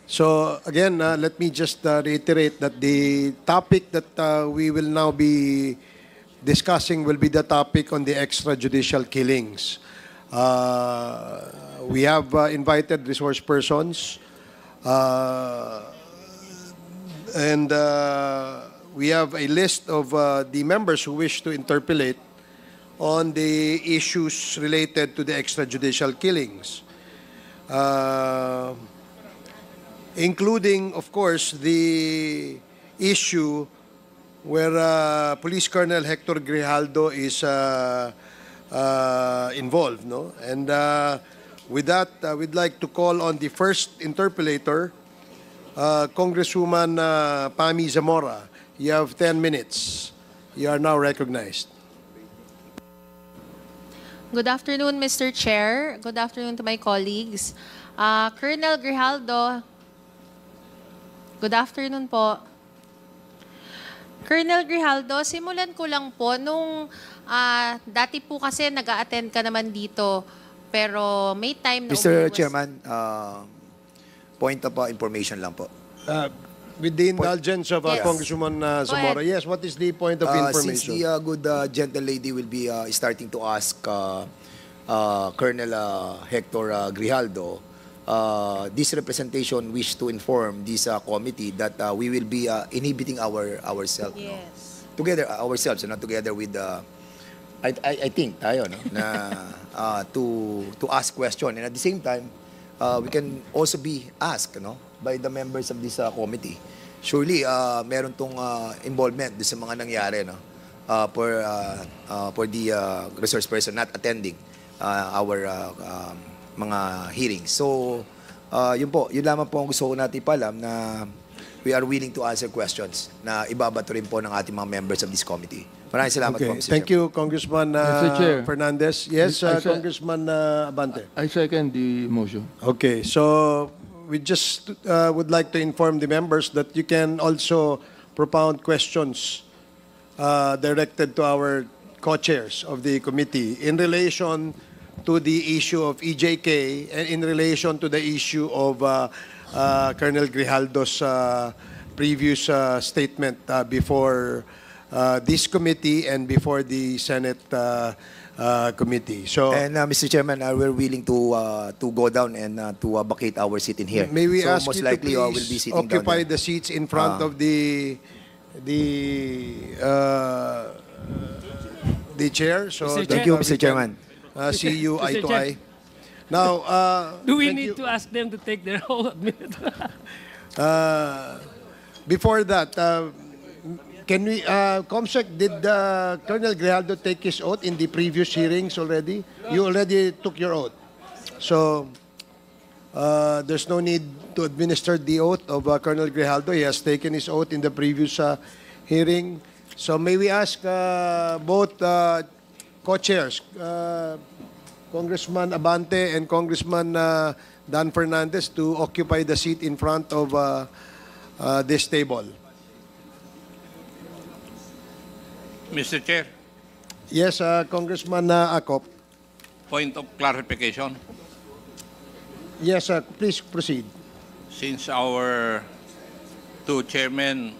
So again, let me just reiterate that the topic that we will now be discussing will be the topic on the extrajudicial killings. We have invited resource persons, and we have a list of the members who wish to interpolate on the issues related to the extrajudicial killings. Including, of course, the issue where Police Colonel Hector Grijaldo is involved. No? And with that, we'd like to call on the first interpolator, Congresswoman Pami Zamora. You have 10 minutes. You are now recognized. Good afternoon, Mr. Chair. Good afternoon to my colleagues. Colonel Grijaldo, good afternoon po. Colonel Grijaldo, simulan ko lang po nung dati po kasi nag-a-attend ka naman dito, pero may time na Mr. Chairman, point of information lang po. With the indulgence of Yes. Congresswoman Zamora, yes, what is the point of Since information? the good gentle lady will be starting to ask Colonel Hector Grijaldo, this representation wish to inform this committee that we will be inhibiting ourselves. No? Yes. Together, ourselves, not together with I think tayo, no? na to ask question, and at the same time, we can also be asked, no, by the members of this committee. Surely, meron tong involvement sa mga nangyari, no, for the resource person not attending our mga hearings. So, yun po, yun lamang po ang gusto ko natin ipalam na we are willing to answer questions na ibabato rin po ng ating mga members of this committee. Maraming salamat po, Mr. Thank you, Congressman Mr. Chair. Fernandez. Yes, I said- Congressman Abante. I second the motion. Okay, so we just would like to inform the members that you can also propound questions directed to our co-chairs of the committee in relation to the issue of EJK and in relation to the issue of Colonel Grijaldo's previous statement before this committee and before the Senate committee. So, And Mr. Chairman, we're willing to go down and to vacate our seat in here. may we so ask most you likely to we'll be please sitting occupy down the seats in front of the chair, so Mr. that Thank you, we Mr. can, Chairman. see you eye Mr. to Chair. eye. Now, Do we thank need you. to ask them to take their whole minute? Before that, can we, Comsec, did Colonel Grijaldo take his oath in the previous hearings already? You already took your oath. So, there's no need to administer the oath of Colonel Grijaldo. He has taken his oath in the previous hearing. So, may we ask both co-chairs, Congressman Abante and Congressman Dan Fernandez, to occupy the seat in front of this table. Mr. Chair, Yes, Congressman Acop. point of clarification. Yes, please proceed. Since our two chairmen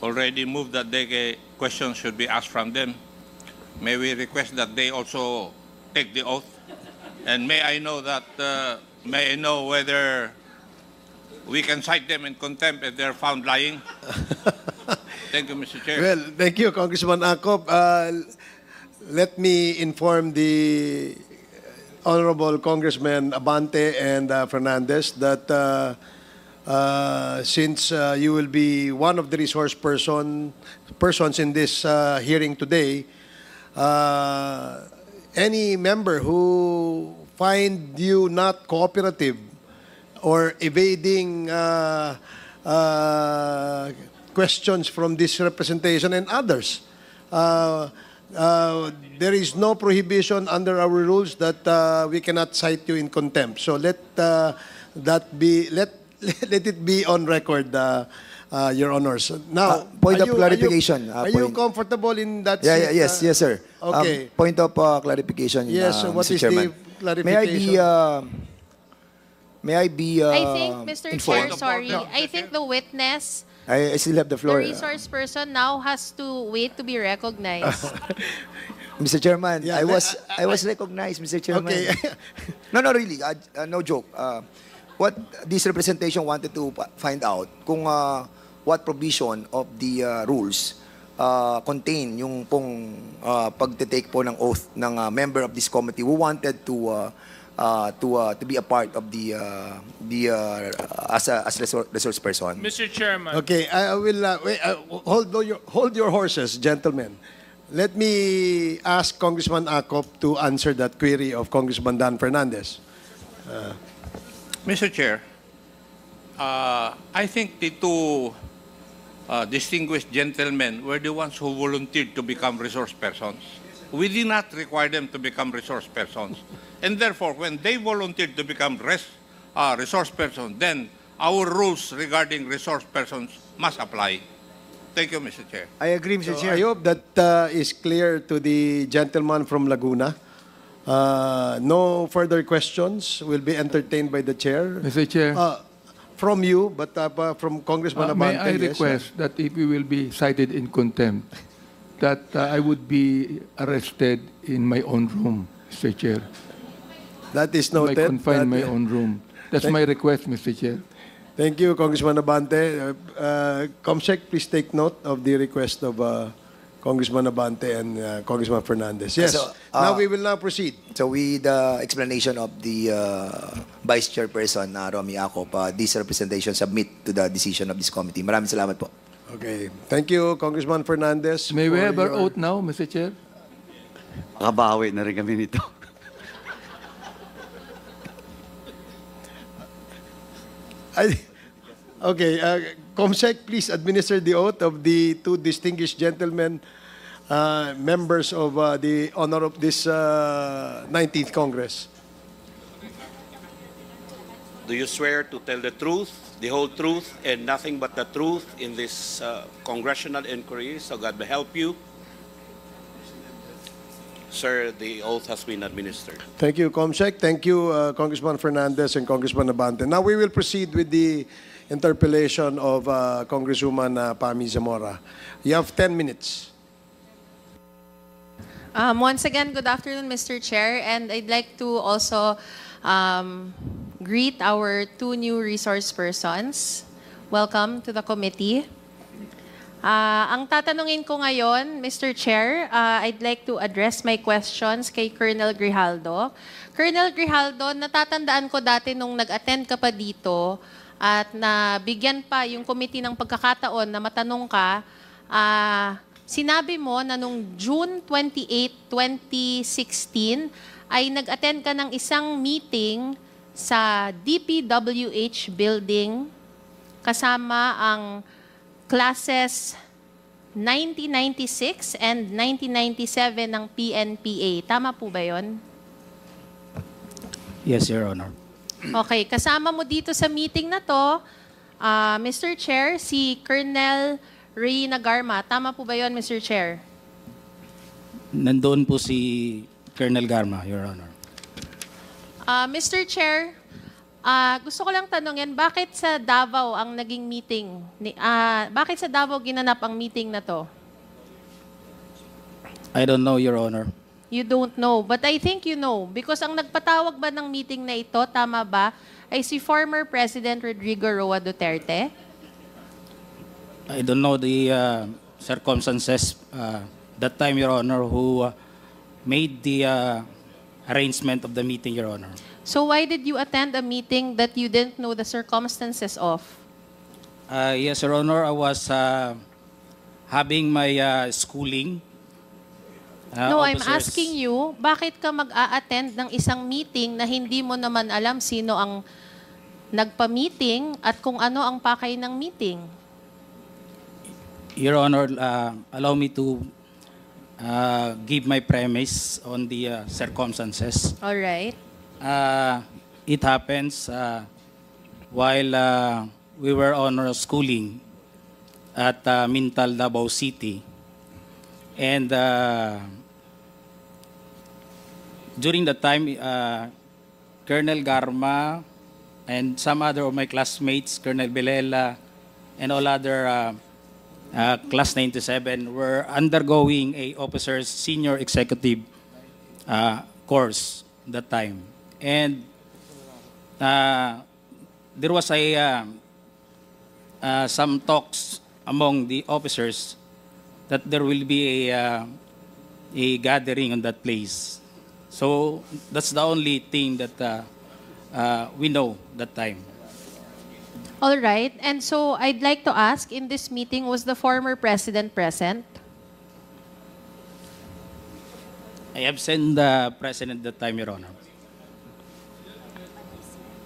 already moved that questions should be asked from them, may we request that they also take the oath? And may I know whether we can cite them in contempt if they're found lying? Thank you, Mr. Chair. Well, thank you, Congressman Acop. Let me inform the Honorable Congressman Abante and Fernandez that since you will be one of the resource persons in this hearing today, any member who find you not cooperative or evading questions from this representation and others, there is no prohibition under our rules that we cannot cite you in contempt. So let that be let it be on record, Your Honors. Now, point are of you- clarification, Are you point- comfortable in that? Yeah, seat, yes, yes, sir. Okay. Point of clarification, Yes, what Mr. is Chairman. the May I be clarification? May I be I think, Mr. Chair, informed? sorry, No, I think the witness, I still have the the floor. resource person now has to wait to be recognized. Mr. Chairman, Yeah, I was recognized, Mr. Chairman. Okay. No, really, no joke. What this representation wanted to find out kung what provision of the rules contain yung pong pagte-take po ng oath ng member of this committee who wanted to be a part of the as resource person. Mr. Chairman. Okay, I will wait, hold your horses, gentlemen. Let me ask Congressman Acop to answer that query of Congressman Dan Fernandez. Mr. Chair, I think the two distinguished gentlemen were the ones who volunteered to become resource persons. We did not require them to become resource persons. And therefore, when they volunteered to become resource persons, then our rules regarding resource persons must apply. Thank you, Mr. Chair. I agree, Mr. So Chair. I hope that is clear to the gentleman from Laguna. No further questions will be entertained by the chair. Mr. Chair, From you, but from Congressman may Abante. I yes, request that if you will be cited in contempt, that I would be arrested in my own room, Mr. Chair. That is I noted. confine my That- own room. That's my request, Mr. Chair. Thank you, Congressman Abante. Comsec, please take note of the request of Congressman Abante and Congressman Fernandez. Yes. So, now we will now proceed. So with the explanation of the Vice Chairperson, Romy Acop, this representation submit to the decision of this committee. Maraming salamat po. Okay. Thank you, Congressman Fernandez. May we for have our your- oath now, Mr. Chair? Makabawi na rin kami nito. Okay. Comsec, please administer the oath of the two distinguished gentlemen, members of the honor of this 19th Congress. Do you swear to tell the truth, the whole truth, and nothing but the truth in this congressional inquiry, so God may help you? Sir, the oath has been administered. Thank you, Comsec. Thank you, Congressman Fernandez and Congressman Abante. Now we will proceed with the interpellation of Congresswoman Pami Zamora. You have 10 minutes. Once again, good afternoon, Mr. Chair, and I'd like to also greet our two new resource persons. Welcome to the committee. Ang tatanungin ko ngayon, Mr. Chair, I'd like to address my questions kay Colonel Grijaldo. Colonel Grijaldo, natatandaan ko dati nung nag-attend ka pa dito at nabigyan pa yung committee ng pagkakataon na matanong ka, sinabi mo na nung June 28, 2016, ay nag-attend ka ng isang meeting sa DPWH building kasama ang classes 1996 and 1997 ng PNPA. Tama po ba yun? Yes, Your Honor. Okay, kasama mo dito sa meeting na to, Mr. Chair, si Colonel Ray Nagarma. Tama po ba yun, Mr. Chair? Nandoon po si Colonel Garma, Your Honor. Mr. Chair, gusto ko lang tanungin, bakit sa Davao ang naging meeting? Bakit sa Davao ginanap ang meeting na to? I don't know, Your Honor. You don't know, but I think you know. Because ang nagpatawag ba ng meeting na ito, tama ba, ay si former President Rodrigo Roa Duterte? I don't know the circumstances that time, Your Honor, who made the arrangement of the meeting, Your Honor. So why did you attend a meeting that you didn't know the circumstances of? Yes, Your Honor, I was having my schooling. No, I'm officers. asking you, bakit ka mag-a-attend ng isang meeting na hindi mo naman alam sino ang nagpa-meeting at kung ano ang pakay ng meeting? Your Honor, allow me to give my premise on the circumstances. All right. It happens while we were on our schooling at Mintal, Davao City. And during the time, Colonel Garma, and some other of my classmates, Colonel Belela, and all other Class 97, were undergoing a officer's senior executive course that time. And there was some talks among the officers that there will be a gathering on that place. So that's the only thing that we know that time. All right. And so I'd like to ask, in this meeting, was the former president present? I have seen the president that time, Your Honor.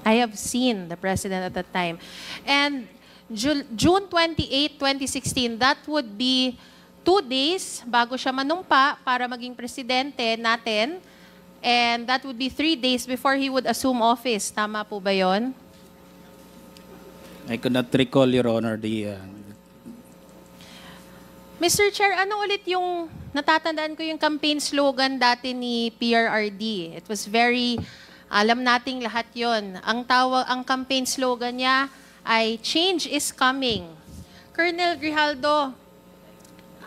I have seen the president at that time. And June 28, 2016, that would be 2 days bago siya manumpa para maging presidente natin. And that would be 3 days before he would assume office. Tama po ba yon? I could not recall, Your Honor, Mr. Chair, ano ulit yung natatandaan ko yung campaign slogan dati ni PRRD? It was very, alam nating lahat yon. Ang campaign slogan niya ay change is coming. Colonel Grijaldo,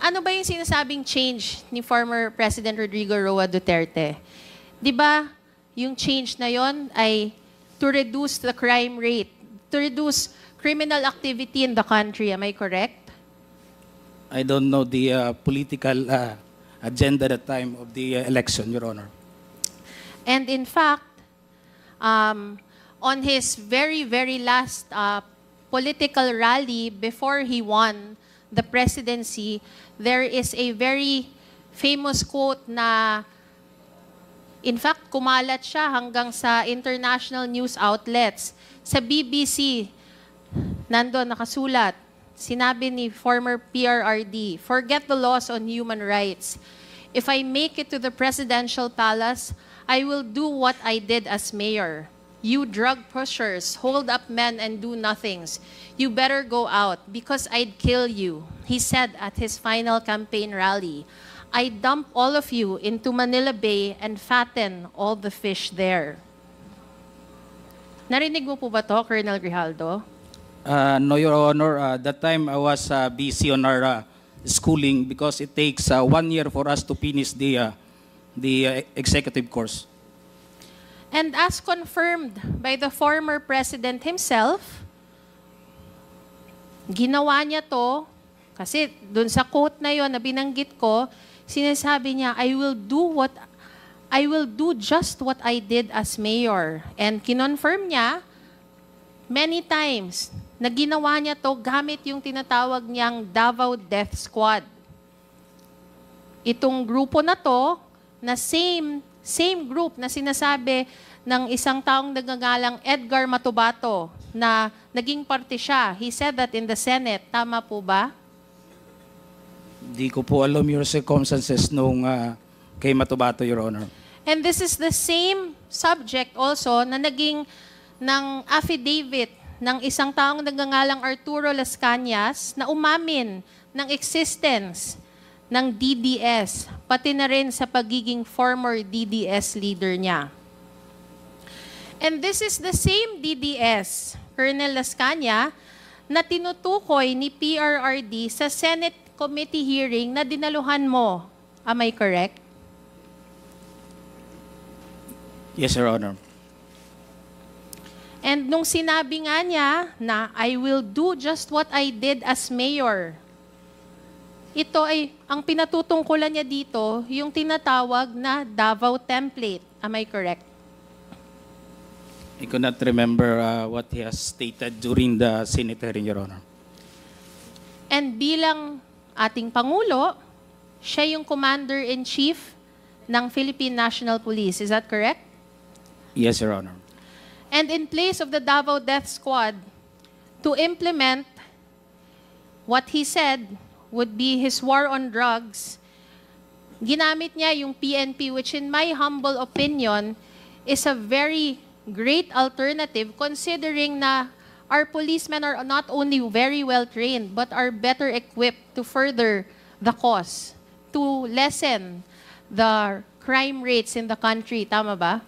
ano ba yung sinasabing change ni former President Rodrigo Roa Duterte? 'Di ba yung change na yon ay to reduce the crime rate, to reduce criminal activity in the country. Am I correct? I don't know the political agenda at the time of the election, Your Honor. And in fact, on his very, very last political rally before he won the presidency, there is a very famous quote na, in fact, kumalat siya hanggang sa international news outlets. Sa BBC, nandun nakasulat, sinabi ni former PRRD, "Forget the laws on human rights. If I make it to the presidential palace, I will do what I did as mayor. You drug pushers, hold up men and do nothings. You better go out because I'd kill you," he said at his final campaign rally. "I dump all of you into Manila Bay and fatten all the fish there." Narinig mo po ba to, Colonel Grijaldo? No, Your Honor. That time I was busy on our schooling because it takes 1 year for us to finish the executive course. And as confirmed by the former president himself, ginawa niya to, kasi dun sa quote na yon na binanggit ko, sinasabi niya, I will do just what I did as mayor. And kinonfirm niya many times na ginawa niya to gamit yung tinatawag niyang Davao Death Squad. Itong grupo na to, na same group na sinasabi ng isang taong nagngangalang Edgar Matubato na naging parte siya. He said that in the Senate. Tama po ba? Di ko po alam yung circumstances nung kay Matubato, Your Honor. And this is the same subject also na naging ng affidavit ng isang taong nagngangalang Arturo Las Cañas na umamin ng existence ng DDS, pati na rin sa pagiging former DDS leader niya. And this is the same DDS, Colonel Las Cañas, na tinutukoy ni PRRD sa Senate committee hearing na dinaluhan mo. Am I correct? Yes, Your Honor. And nung sinabi nga niya na I will do just what I did as mayor, ito ay, ang pinatutungkulan niya dito, yung tinatawag na Davao Template. Am I correct? I could not remember what he has stated during the Senate hearing, Your Honor. And bilang ating Pangulo, siya yung Commander-in-Chief ng Philippine National Police. Is that correct? Yes, Your Honor. And in place of the Davao Death Squad, to implement what he said would be his war on drugs, ginamit niya yung PNP, which in my humble opinion is a very great alternative considering na our policemen are not only very well trained but are better equipped to further the cause, to lessen the crime rates in the country. Tama ba?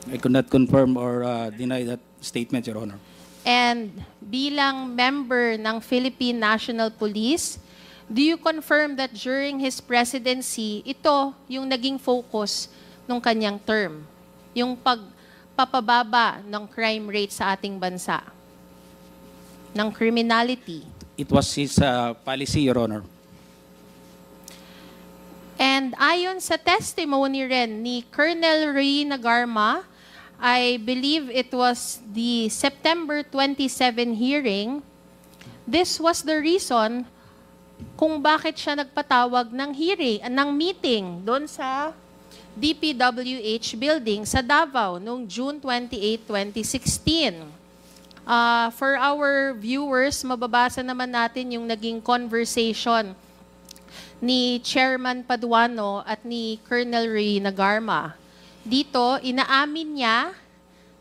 I could not confirm or deny that statement, Your Honor. And bilang member ng Philippine National Police, do you confirm that during his presidency, ito yung naging focus ng kanyang term? Yung pagpapababa ng crime rate sa ating bansa? Ng criminality? It was his policy, Your Honor. And ayon sa testimony rin ni Colonel Ray Nagarma, I believe it was the September 27 hearing, this was the reason kung bakit siya nagpatawag ng meeting doon sa DPWH building sa Davao noong June 28, 2016. For our viewers, mababasa naman natin yung naging conversation ni Chairman Paduano at ni Colonel Ray Nagarma. Dito, inaamin niya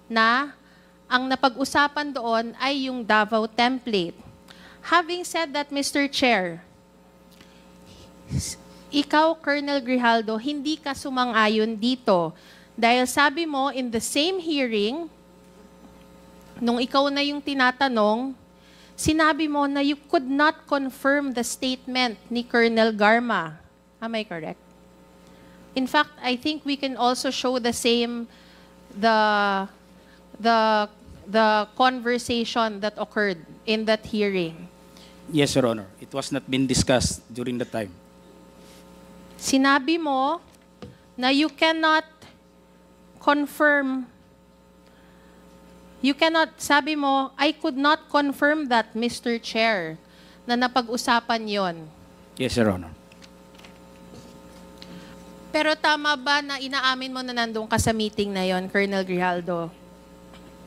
na ang napag-usapan doon ay yung Davao template. Having said that, Mr. Chair, ikaw, Colonel Grijaldo, hindi ka sumang-ayon dito. Dahil sabi mo, in the same hearing, nung ikaw na yung tinatanong, sinabi mo na you could not confirm the statement ni Colonel Garma. Am I correct? In fact, I think we can also show the same, the conversation that occurred in that hearing. Yes, Your Honor. It was not been discussed during the time. Sinabi mo na you cannot confirm, sabi mo, I could not confirm that, Mr. Chair, na napag-usapan yon. Yes, Your Honor. Pero tama ba na inaamin mo na nandun ka sa meeting na yon, Colonel Grijaldo?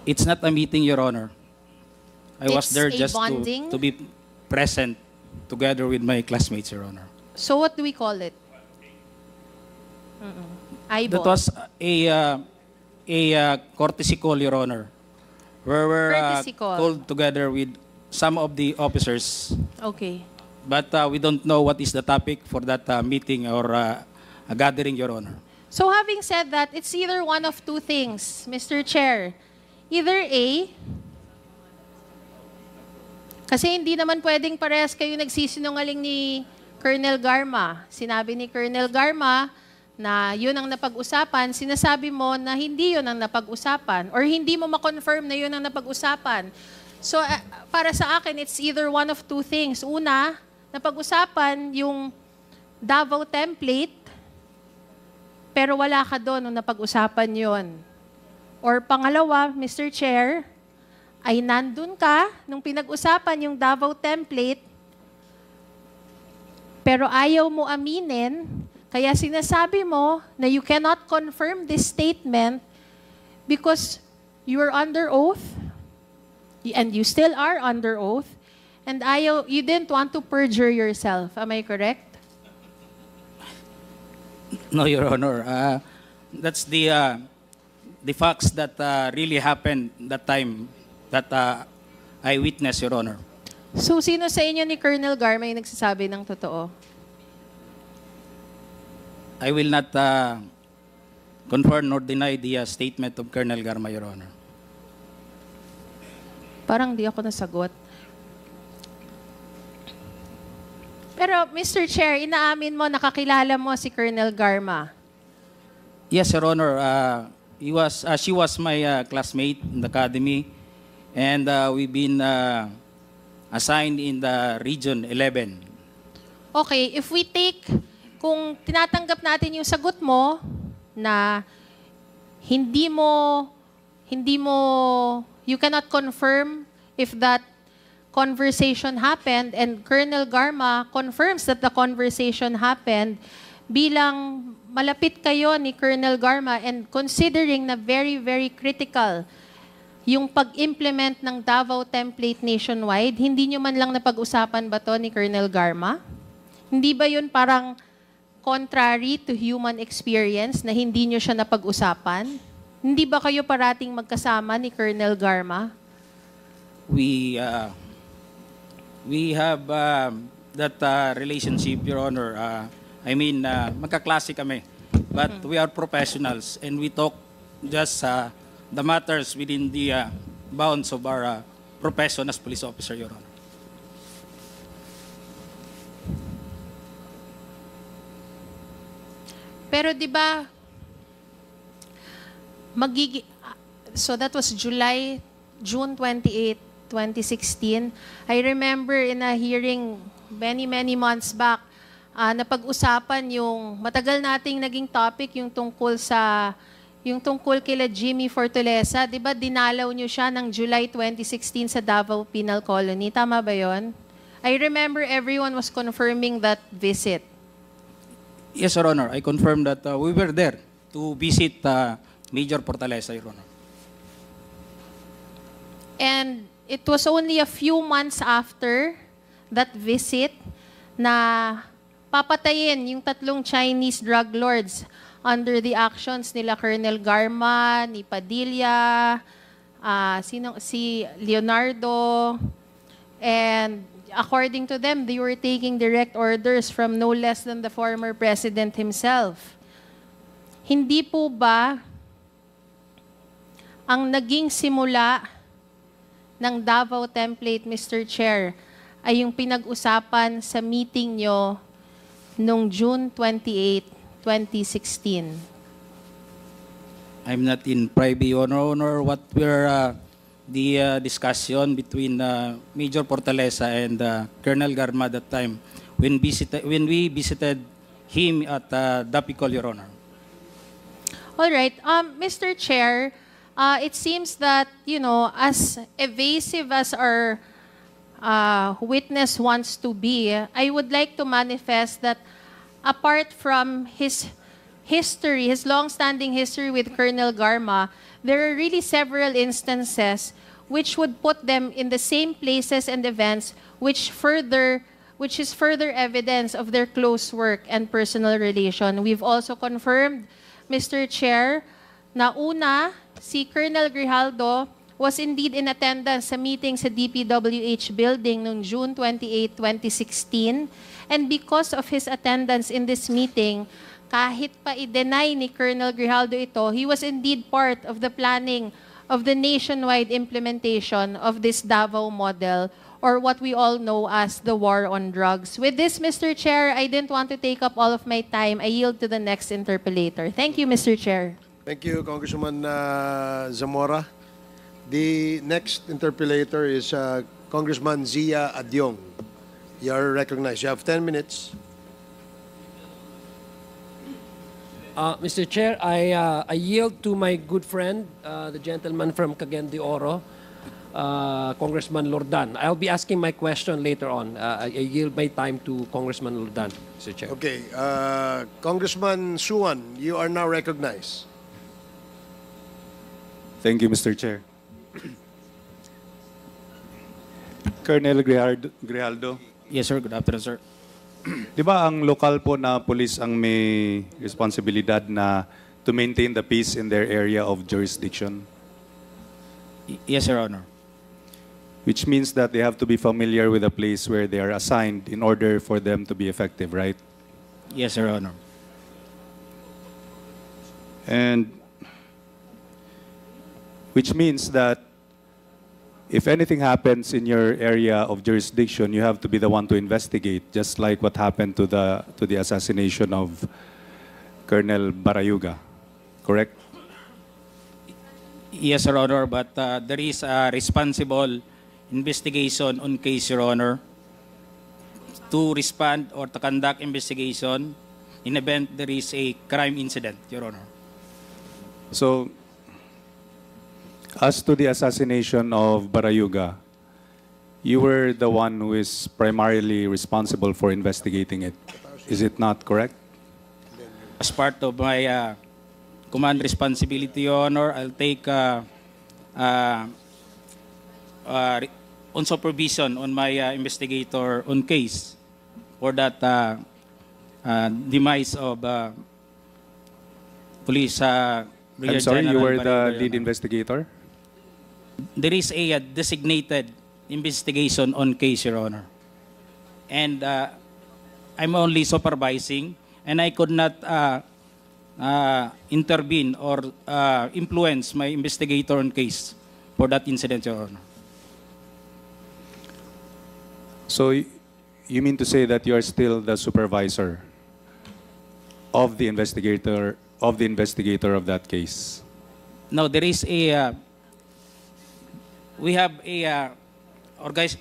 It's not a meeting, Your Honor. I was It's there a just bonding? to be present together with my classmates, Your Honor. So what do we call it? That was a courtesy call, Your Honor, where we're Courtesy call. called together with some of the officers. Okay. But we don't know what is the topic for that meeting or a gathering, Your Honor. So having said that, it's either one of two things, Mr. Chair. Either A, kasi hindi naman pwedeng parehas kayo nagsisinungaling ni Colonel Garma. Sinabi ni Colonel Garma na yun ang napag-usapan, sinasabi mo na hindi yun ang napag-usapan or hindi mo ma-confirm na yun ang napag-usapan. So para sa akin, it's either one of two things. Una, napag-usapan yung Davao template, pero wala ka doon nung napag-usapan yon. Or pangalawa, Mr. Chair, ay nandun ka nung pinag-usapan yung Davao template, pero ayaw mo aminin, kaya sinasabi mo na you cannot confirm this statement because you are under oath, and you still are under oath, and you didn't want to perjure yourself. Am I correct? No, Your Honor. That's the facts that really happened that time that I witnessed, Your Honor. So, sino sa inyo ni Colonel Garma yung nagsasabi ng totoo? I will not confirm nor deny the statement of Colonel Garma, Your Honor. Parang di ako nasagot. Pero, Mr. Chair, inaamin mo, nakakilala mo si Colonel Garma. Yes, Your Honor. She was my classmate in the academy, and we've been assigned in the Region 11. Okay, if we take, kung tinatanggap natin yung sagot mo na hindi mo, you cannot confirm if that conversation happened, and Colonel Garma confirms that the conversation happened, bilang malapit kayo ni Colonel Garma and considering na very, very critical yung pag-implement ng Davao template nationwide, hindi nyo man lang napag-usapan ba to ni Colonel Garma? Hindi ba yun parang contrary to human experience na hindi nyo siya napag-usapan? Hindi ba kayo parating magkasama ni Colonel Garma? We have that relationship, Your Honor. I mean, magkaklase kami. But we are professionals and we talk just the matters within the bounds of our profession as police officer, Your Honor. Pero 'di ba so that was June 28, 2016. I remember in a hearing many months back, napag-usapan yung matagal nating naging topic yung tungkol kila Jimmy Fortaleza. 'Di ba dinalaw niyo siya ng July 2016 sa Davao Penal Colony? Tama ba 'yon? I remember everyone was confirming that visit. Yes, Your Honor. I confirm that we were there to visit Major Fortaleza, Your Honor. And it was only a few months after that visit na papatayin yung 3 Chinese drug lords under the actions nila Colonel Garma, ni Padilla, si Leonardo, and according to them, they were taking direct orders from no less than the former president himself. Hindi po ba ang naging simula ng Davao Template, Mr. Chair, ay yung pinag-usapan sa meeting nyo noong June 28, 2016? I'm not in privy, Your Honor, what were the discussion between Major Fortaleza and Colonel Garma that time when we visited him at Dapicol, Your Honor. All right. Mr. Chair, it seems that, as evasive as our witness wants to be, I would like to manifest that apart from his history, his long-standing history with Colonel Garma, there are really several instances which would put them in the same places and events which is further evidence of their close work and personal relation. We've also confirmed, Mr. Chair, na una, si Colonel Grijaldo was indeed in attendance sa meeting sa DPWH building noong June 28, 2016. And because of his attendance in this meeting, kahit pa i-deny ni Colonel Grijaldo ito, he was indeed part of the planning of the nationwide implementation of this Davao model, or what we all know as the war on drugs. With this, Mr. Chair, I didn't want to take up all of my time. I yield to the next interpellator. Thank you, Mr. Chair. Thank you, Congresswoman Zamora. The next interpellator is Congressman Zia Adyong. You are recognized. You have 10 minutes. Mr. Chair, I yield to my good friend, the gentleman from Cagayan de Oro, Congressman Lordan. I'll be asking my question later on. I yield my time to Congressman Lordan, Mr. Chair. Okay. Congressman Suwan, you are now recognized. Thank you, Mr. Chair. Colonel Grijaldo. Yes, sir. Good afternoon, sir. Di ba ang lokal po na police ang may responsibilidad na to maintain the peace in their area of jurisdiction? Yes, Your Honor. Which means that they have to be familiar with the place where they are assigned in order for them to be effective, right? Yes, Your Honor. And which means that if anything happens in your area of jurisdiction, you have to be the one to investigate, just like what happened to the assassination of Colonel Barayuga, correct? Yes, Your Honor, but there is a responsible investigation on case, Your Honor, to respond or to conduct investigation in event there is a crime incident, Your Honor. So, as to the assassination of Barayuga, you were the one who is primarily responsible for investigating it. Is it not correct? As part of my command responsibility, Your Honor, I'll take on supervision on my investigator on case for that demise of police. I'm sorry, you were the lead investigator? There is a designated investigation on case, Your Honor. And I'm only supervising, and I could not intervene or influence my investigator on case for that incident, Your Honor. So you mean to say that you are still the supervisor of the investigator of that case? No, there is a we have a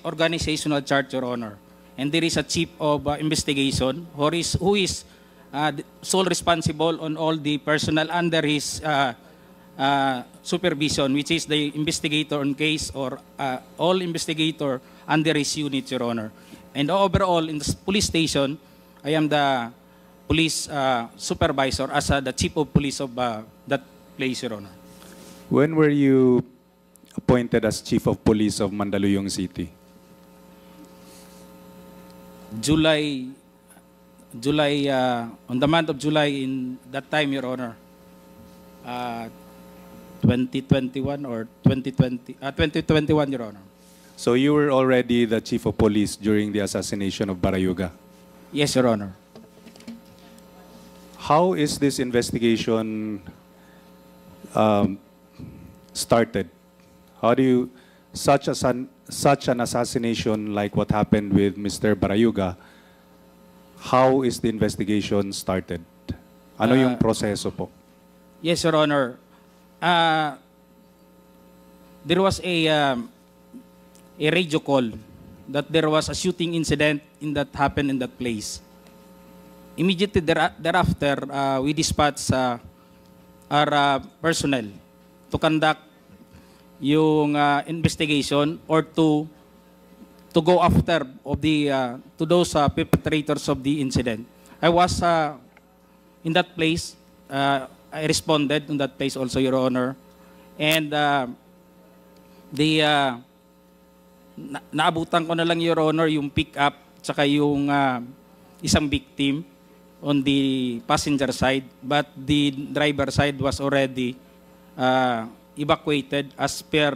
organizational chart, Your Honor, and there is a chief of investigation who is sole responsible on all the personnel under his supervision, which is the investigator on case or all investigator under his unit, Your Honor. And overall, in the police station, I am the police supervisor as the chief of police of that place, Your Honor. When were you appointed as chief of police of Mandaluyong City? On the month of July in that time, Your Honor, 2021 or 2021, Your Honor. So you were already the chief of police during the assassination of Barayuga? Yes, Your Honor. How is this investigation started? How do you, such an assassination like what happened with Mr. Barayuga, how is the investigation started? Ano yung proseso po? Yes, Your Honor. There was a radio call that there was a shooting incident that happened in that place. Immediately thereafter, we dispatched our personnel to conduct yung investigation or to go after of the to those perpetrators of the incident. I was in that place. I responded in that place also, Your Honor, and naabutan ko na lang, Your Honor, yung pick-up tsaka yung isang victim on the passenger side, but the driver side was already evacuated as per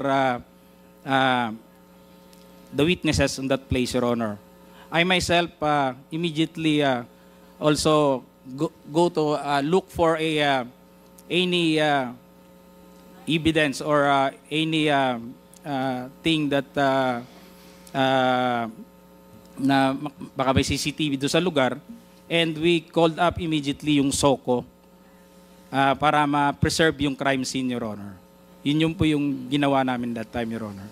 the witnesses in that place, Your Honor. I myself immediately also go to look for any evidence or any thing that na baka may CCTV doon sa lugar, and we called up immediately yung SOCO para ma-preserve yung crime scene, Your Honor. Yun po yung ginawa namin that time, Your Honor.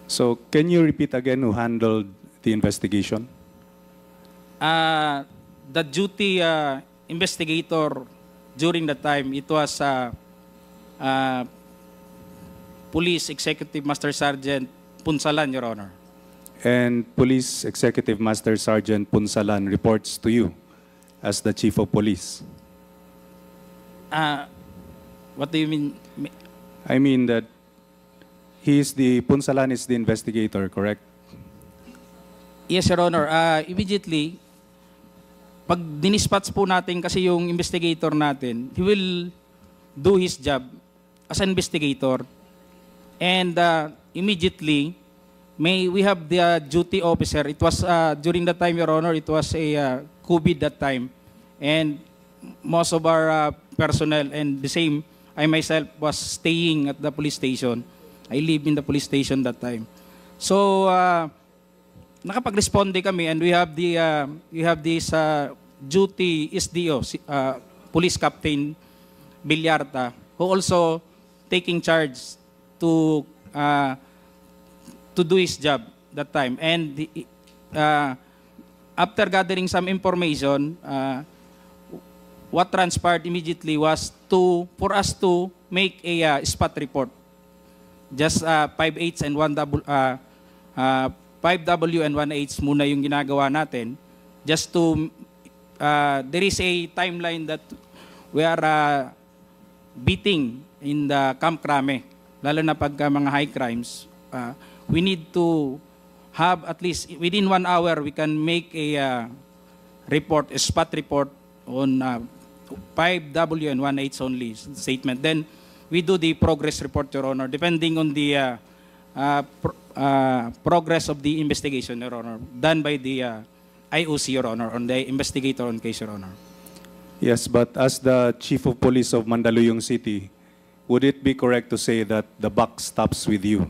So can you repeat again who handled the investigation? The duty investigator during that time, it was Police Executive Master Sergeant Punsalan, Your Honor. And Police Executive Master Sergeant Punsalan reports to you as the Chief of Police. What do you mean? I mean that Punsalan is the investigator, correct? Yes, Your Honor. Immediately, pag dinispatch po natin kasi yung investigator natin, he will do his job as an investigator. And immediately, we have the duty officer. It was during that time, Your Honor, it was a COVID that time. And most of our personnel and the same, I myself was staying at the police station. I live in the police station that time. So, nakapag-responde kami, and we have this duty SDO, Police Captain Villarta, who also taking charge to do his job that time. And after gathering some information, what transpired immediately was for us to make a spot report. Just 5/8 and 5W and 1/8 muna yung ginagawa natin. Just to, there is a timeline that we are beating in the Camp Crame, lalo na pagka mga high crimes. We need to have at least within 1 hour we can make a report, a spot report on 5W and 1/8 only statement. Then we do the progress report, Your Honor, depending on the progress of the investigation, Your Honor, done by the IOC, Your Honor, on the investigator on case, Your Honor. Yes, but as the Chief of Police of Mandaluyong City, would it be correct to say that the buck stops with you?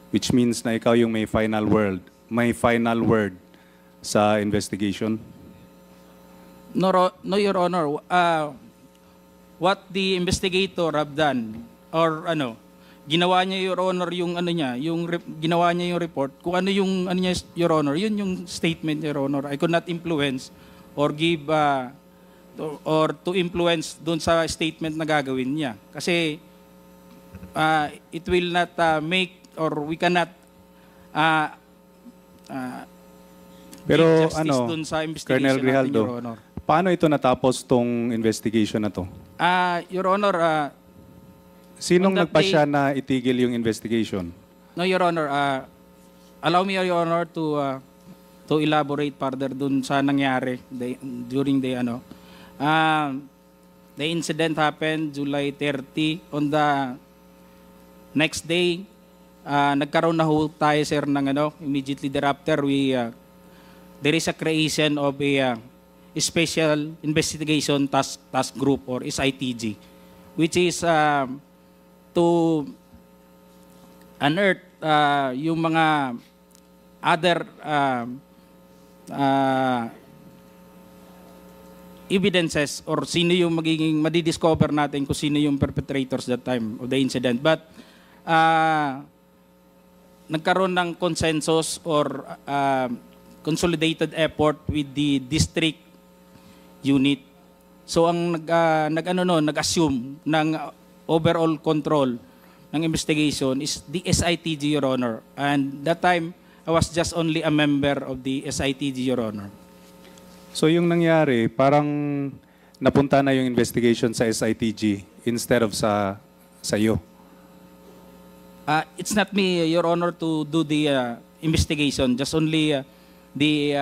Which means na ikaw yung may final word sa investigation? No, Your Honor. What the investigator have done, or ginawa niya, Your Honor, yung ginawa niya yung report, kung ano yung niya, Your Honor, yun yung statement, Your Honor. I could not influence or give or to influence doon sa statement na gagawin niya. Kasi it will not make, or we cannot Pero give justice doon sa investigation Colonel natin, Grijaldo, Your Honor. paano ito natapos tong investigation na to? Your Honor, Sinong on that nagpasya na itigil yung investigation? no, Your Honor, allow me, Your Honor, to elaborate further dun sa nangyari during the incident happened July 30. On the next day, nagkaroon na ho tayo, sir, ng immediately thereafter, there is a creation of a Special Investigation Task Group, or SITG, which is to unearth yung mga other evidences, or sino yung madidiscover natin kung sino yung perpetrators that time of the incident. But nagkaroon ng consensus or consolidated effort with the district unit. So ang nag-assume ng overall control ng investigation is the SITG, Your Honor. And that time, I was just only a member of the SITG, Your Honor. So yung nangyari, parang napunta na yung investigation sa SITG instead of sa iyo. It's not me, Your Honor, to do the investigation. Just only the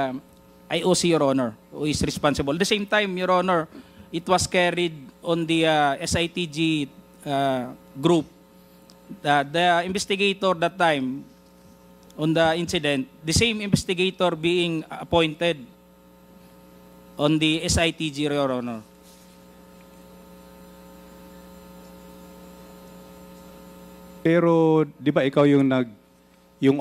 IOC, Your Honor, who is responsible. At the same time, Your Honor, it was carried on the SITG group. The investigator that time on the incident, the same investigator being appointed on the SITG, Your Honor. Pero di ba ikaw yung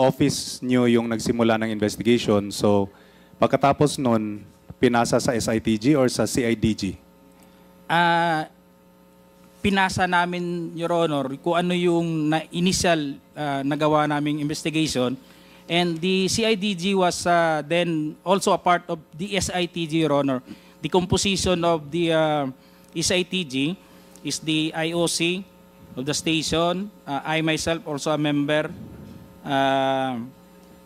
office nyo yung nagsimula ng investigation, so pagkatapos nun, pinasa sa SITG or sa CIDG? Pinasa namin, Your Honor, kung ano yung initial nagawa naming investigation. And the CIDG was then also a part of the SITG, Your Honor. The composition of the SITG is the IOC of the station, I myself also a member,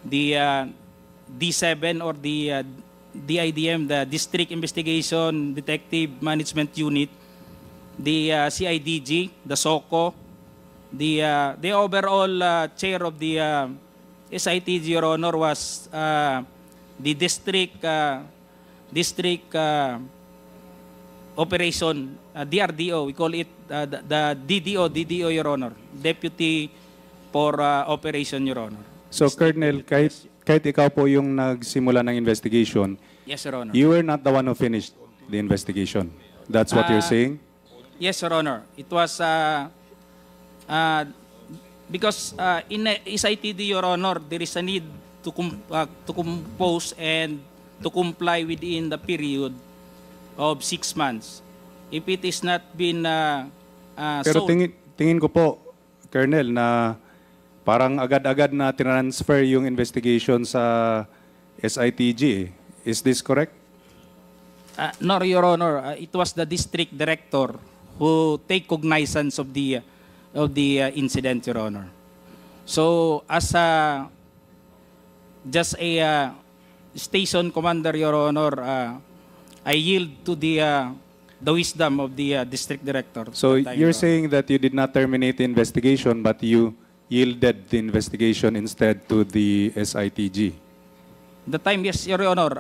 the D7 or the DIDM, the District Investigation Detective Management Unit, the CIDG, the SOCO, the overall chair of the SITG, Your Honor, was the district operation, DRDO, we call it the DDO, Your Honor, Deputy for Operation, Your Honor. So Colonel, kahit ikaw po yung nagsimula ng investigation, Yes, Your Honor. you were not the one who finished the investigation. That's what you're saying? Yes, Your Honor. It was because in SITD, Your Honor, there is a need to compose and to comply within the period of 6 months. If it is not been Pero sold, tingin ko po, Colonel, na parang agad-agad na transfer yung investigation sa SITG. Is this correct? no, Your Honor, it was the district director who take cognizance of the incident, Your Honor. So as just a station commander, Your Honor, I yield to the wisdom of the district director. So that time, you're Your Honor. saying that you did not terminate the investigation, but you yielded the investigation instead to the SITG. The time, yes, Your Honor,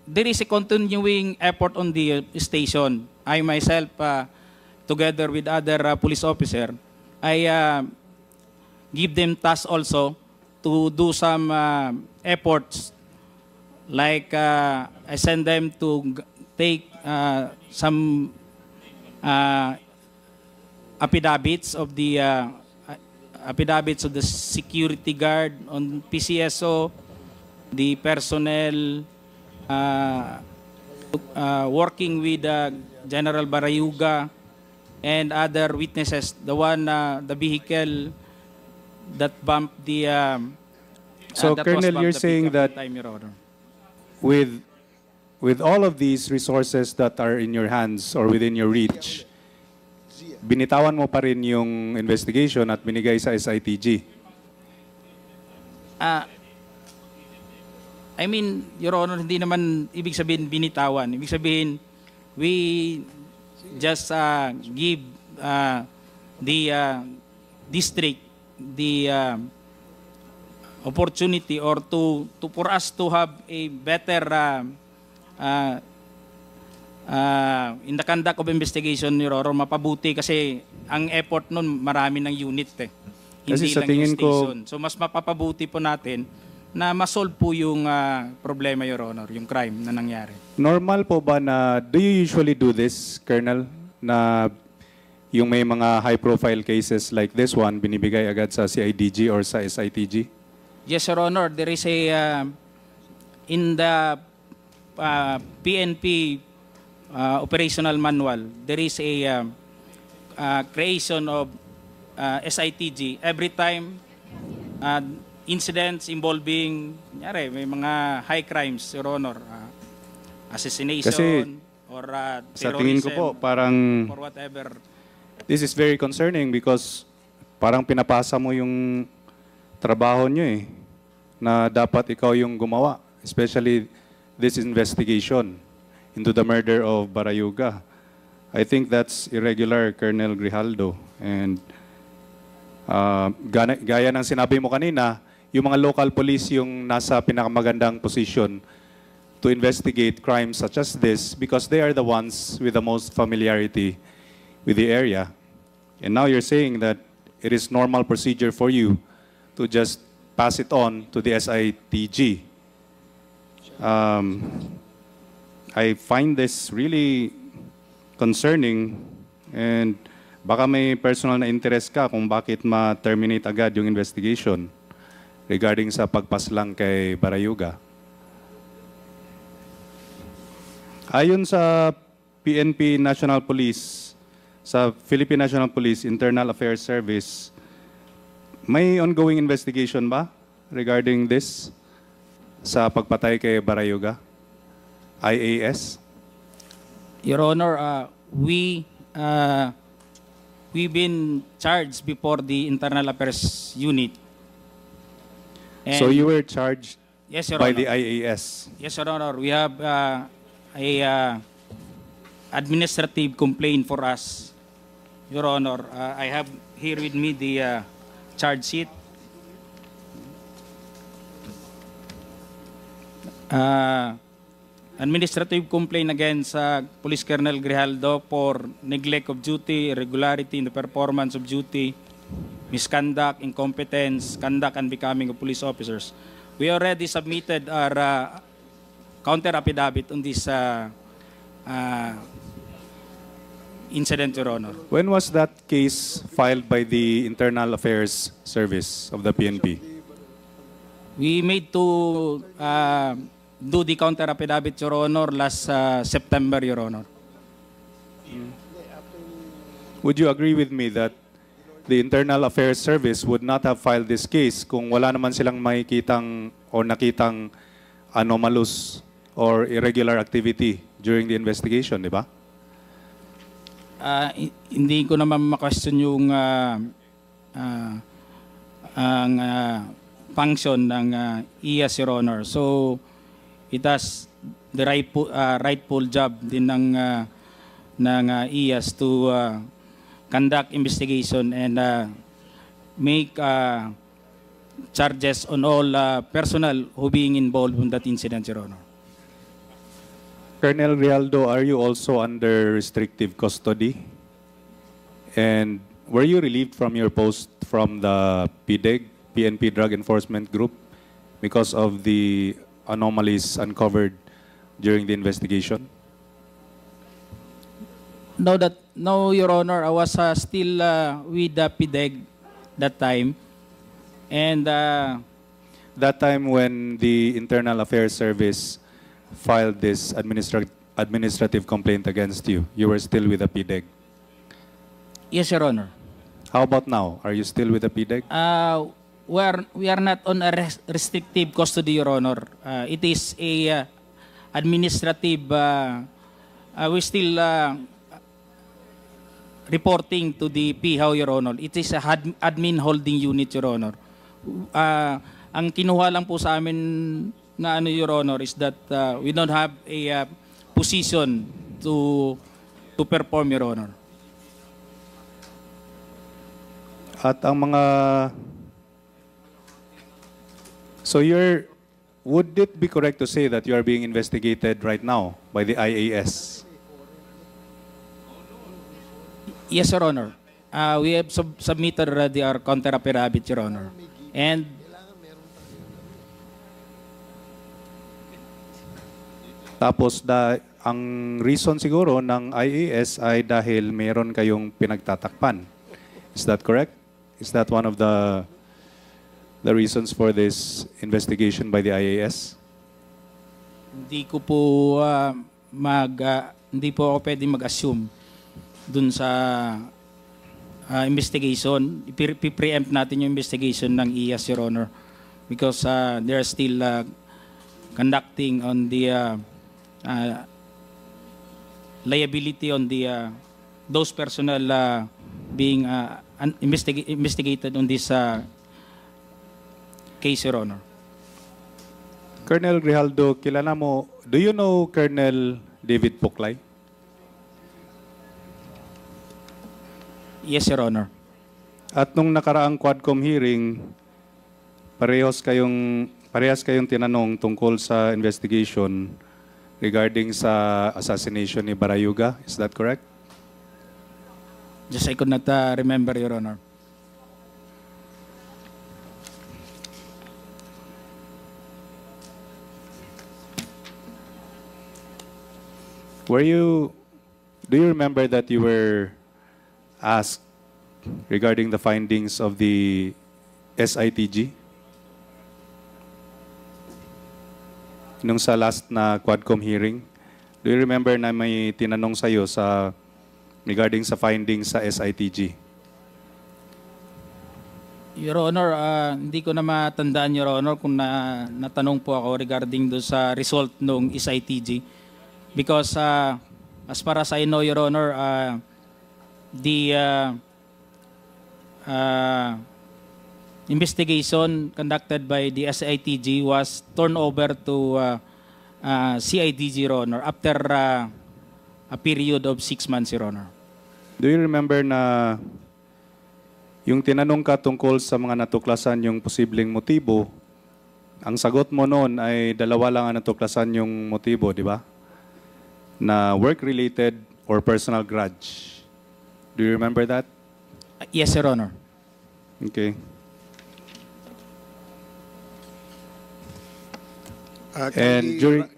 there is a continuing effort on the station. I myself, together with other police officer, I give them tasks also to do some efforts. Like I send them to take some affidavits of the security guard on PCSO, the personnel working with General Barayuga, and other witnesses. The vehicle that bumped the. So, that was Colonel, bumped you're the saying pickup that time, Your Honor. with all of these resources that are in your hands or within your reach, binitawan mo pa rin yung investigation at binigay sa SITG. I mean, Your Honor, hindi naman ibig sabihin binitawan. Ibig sabihin, we just give the district the opportunity or for us to have a better in the conduct of investigation, Your Honor, mapabuti kasi ang effort nun marami ng unit Hindi Kasi sa lang yung tingin ko, station. So mas mapapabuti po natin na masolve po yung problema, Your Honor, yung crime na nangyari. normal po ba na, do you usually do this, Colonel, na yung may mga high-profile cases like this one, binibigay agad sa CIDG or sa SITG? Yes, Your Honor, there is a, in the PNP operational manual, there is a creation of SITG. Every time incidents involving, may mga high crimes, Your Honor, assassination, Kasi, or sa tingin ko po, terrorism, parang or whatever. this is very concerning because parang pinapasa mo yung trabaho nyo na dapat ikaw yung gumawa, especially this investigation into the murder of Barayuga. I think that's irregular, Colonel Grijaldo. And gaya ng sinabi mo kanina, yung mga local police yung nasa pinakamagandang position to investigate crimes such as this because they are the ones with the most familiarity with the area. And now you're saying that it is normal procedure for you to just pass it on to the SITG. I find this really concerning and baka may personal na interest ka kung bakit ma-terminate agad yung investigation regarding sa pagpaslang kay Barayuga. Ayon sa PNP National Police, sa Philippine National Police Internal Affairs Service, may ongoing investigation ba regarding this sa pagpatay kay Barayuga? IAS? Your Honor, we've been charged before the Internal Affairs Unit. And So you were charged yes, Your by Honor. the IAS? Yes, Your Honor. We have a administrative complaint for us, Your Honor. I have here with me the charge sheet. Administrative complaint against Police Colonel Grijaldo for neglect of duty, irregularity in the performance of duty, misconduct, incompetence, conduct unbecoming of police officers. We already submitted our counter affidavit on this incident, Your Honor. When was that case filed by the Internal Affairs Service of the PNP? We made to do the counter affidavit, Your Honor, last September, Your Honor. Would you agree with me that the Internal Affairs Service would not have filed this case kung wala naman silang makikitang o nakitang anomalous or irregular activity during the investigation, di ba? Hindi ko naman ma-question yung ang function ng IAS, Your Honor. So, it has the rightful job din ng IAS to conduct investigation and make charges on all personnel who being involved in that incident, Your Honor. Colonel Rialdo, are you also under restrictive custody? And were you relieved from your post from the PDEG, PNP Drug Enforcement Group, because of the anomalies uncovered during the investigation? No, Your Honor. I was still with the PDEG that time. And That time when the Internal Affairs Service filed this administrative complaint against you, you were still with the PDEG. yes, Your Honor. How about now? Are you still with the PDEG? We are not on a restrictive custody, Your Honor. It is a administrative. We still reporting to the PHAW, Your Honor. It is a admin holding unit, Your Honor. Ang kinuha lang po sa amin na ano, Your Honor, is that we don't have a position to perform, Your Honor. At ang mga... So would it be correct to say that you are being investigated right now by the IAS? Yes, Your Honor. We have submitted already our counter affidavit, Your Honor. And Tapos ang reason siguro ng IAS ay dahil meron kayong pinagtatakpan. Is that correct? Is that one of the reasons for this investigation by the IAS? hindi ko po hindi po ako pwedeng mag-assume dun sa investigation. I-preempt natin yung investigation ng IAS, Your Honor, because they are still conducting on the liability on the those personnel being investigated on this case, Your Honor. Colonel Grijaldo, kilala mo, do you know Colonel David Puklay? Yes, Your Honor. At nung nakaraang Quadcom hearing, parehas kayong tinanong tungkol sa investigation regarding sa assassination ni Barayuga. Is that correct? Just I could not remember, Your Honor. Do you remember that you were asked regarding the findings of the SITG? Nung sa last na Quadcom hearing, do you remember na may tinanong sa'yo regarding sa findings sa SITG? Your Honor, hindi ko na matandaan, Your Honor, kung natanong po ako regarding do sa result ng SITG. Because as far as I know, Your Honor, the investigation conducted by the SITG was turned over to CIDG, Your Honor, after a period of 6 months, Your Honor. Do you remember na yung tinanong ka tungkol sa mga natuklasan yung posibleng motibo, ang sagot mo noon ay dalawa lang ang natuklasan yung motibo, di ba? Na work-related or personal grudge. Do you remember that? Yes, Your Honor. Okay.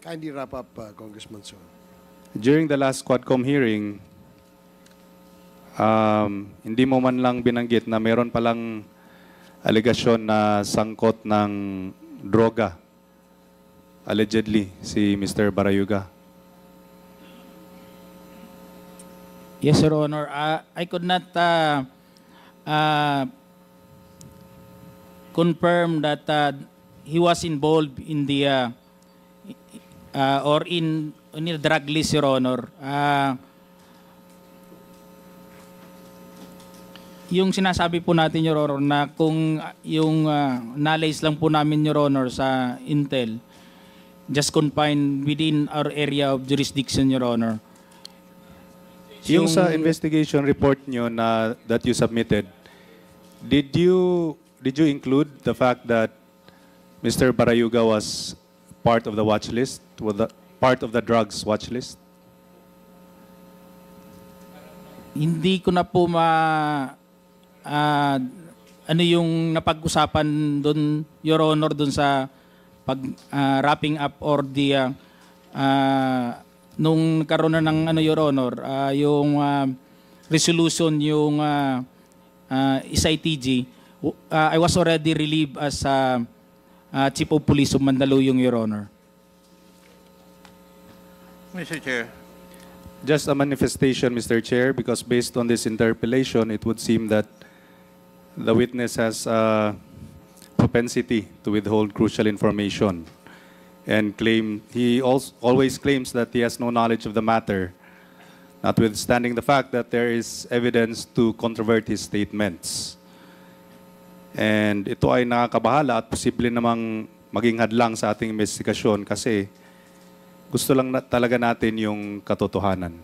Kindly wrap up, Congressman Son. During the last Quadcom hearing, hindi mo man lang binanggit na meron palang alegasyon na sangkot ng droga, allegedly, si Mr. Barayuga. Yes, Your Honor. I could not confirm that he was involved in the or in the drug list, Your Honor. Yung sinasabi po natin, Your Honor, na kung yung knowledge lang po namin, Your Honor, sa Intel, just confined within our area of jurisdiction, Your Honor. Yung sa investigation report nyo that you submitted, did you include the fact that Mr. Barayuga was part of the watch list, part of the drugs watch list? Hindi ko na po ano yung napag-usapan doon, Your Honor, doon sa wrapping up or the nung nagkaroon na ng Your Honor, yung resolution yung SITG, I was already relieved as Chief of Police of Mandaluyong, Your Honor. Mr. Chair. Just a manifestation, Mr. Chair, because based on this interpellation, it would seem that the witness has a propensity to withhold crucial information, and he always claims that he has no knowledge of the matter, notwithstanding the fact that there is evidence to controvert his statements. And ito ay nakakabahala at posible namang maging hadlang sa ating investigasyon kasi gusto lang talaga natin yung katotohanan.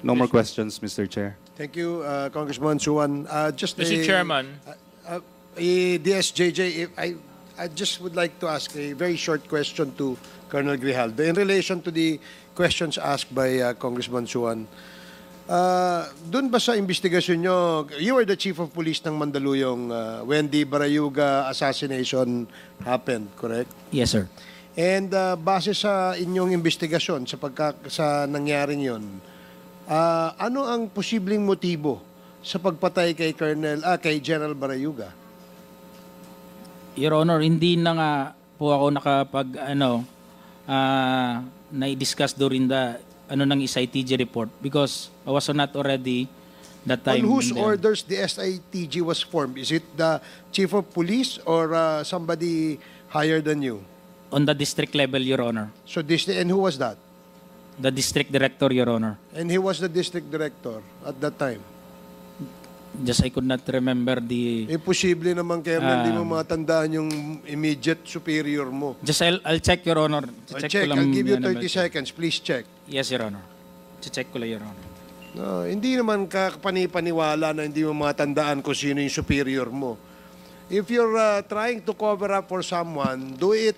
No more questions, Mr. Chair. Thank you, Congressman Suwan. Mr. Chairman. DSJJ, I just would like to ask a very short question to Colonel Grijaldo in relation to the questions asked by Congressman Suwan. Doon ba sa investigasyon nyo, you were the Chief of Police ng Mandaluyong when the Barayuga assassination happened, correct? Yes, sir. And base sa inyong investigasyon sa nangyaring yon, ano ang posibleng motibo sa pagpatay kay kay General Barayuga? Your Honor, hindi na nga po ako na-discuss during the ng SITG report because I was not already that time. On whose orders the SITG was formed? Is it the Chief of Police or somebody higher than you? On the district level, Your Honor. So and who was that? The district director, Your Honor. And he was the district director at that time? Just I could not remember the... Imposible naman, Colonel, hindi mo matandaan yung immediate superior mo. Just I'll check, Your Honor. I'll give you 30 seconds. Please check. Yes, Your Honor. Check ko lang, Your Honor. No, hindi naman kapani-paniwala na hindi mo matandaan kung sino yung superior mo. If you're trying to cover up for someone, do it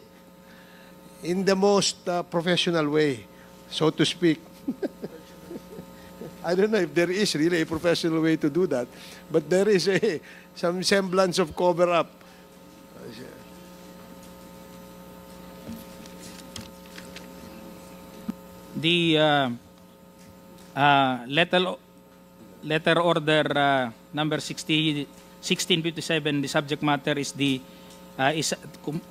in the most professional way, so to speak. I don't know if there is really a professional way to do that, but there is some semblance of cover-up. The letter order number 1657, the subject matter is the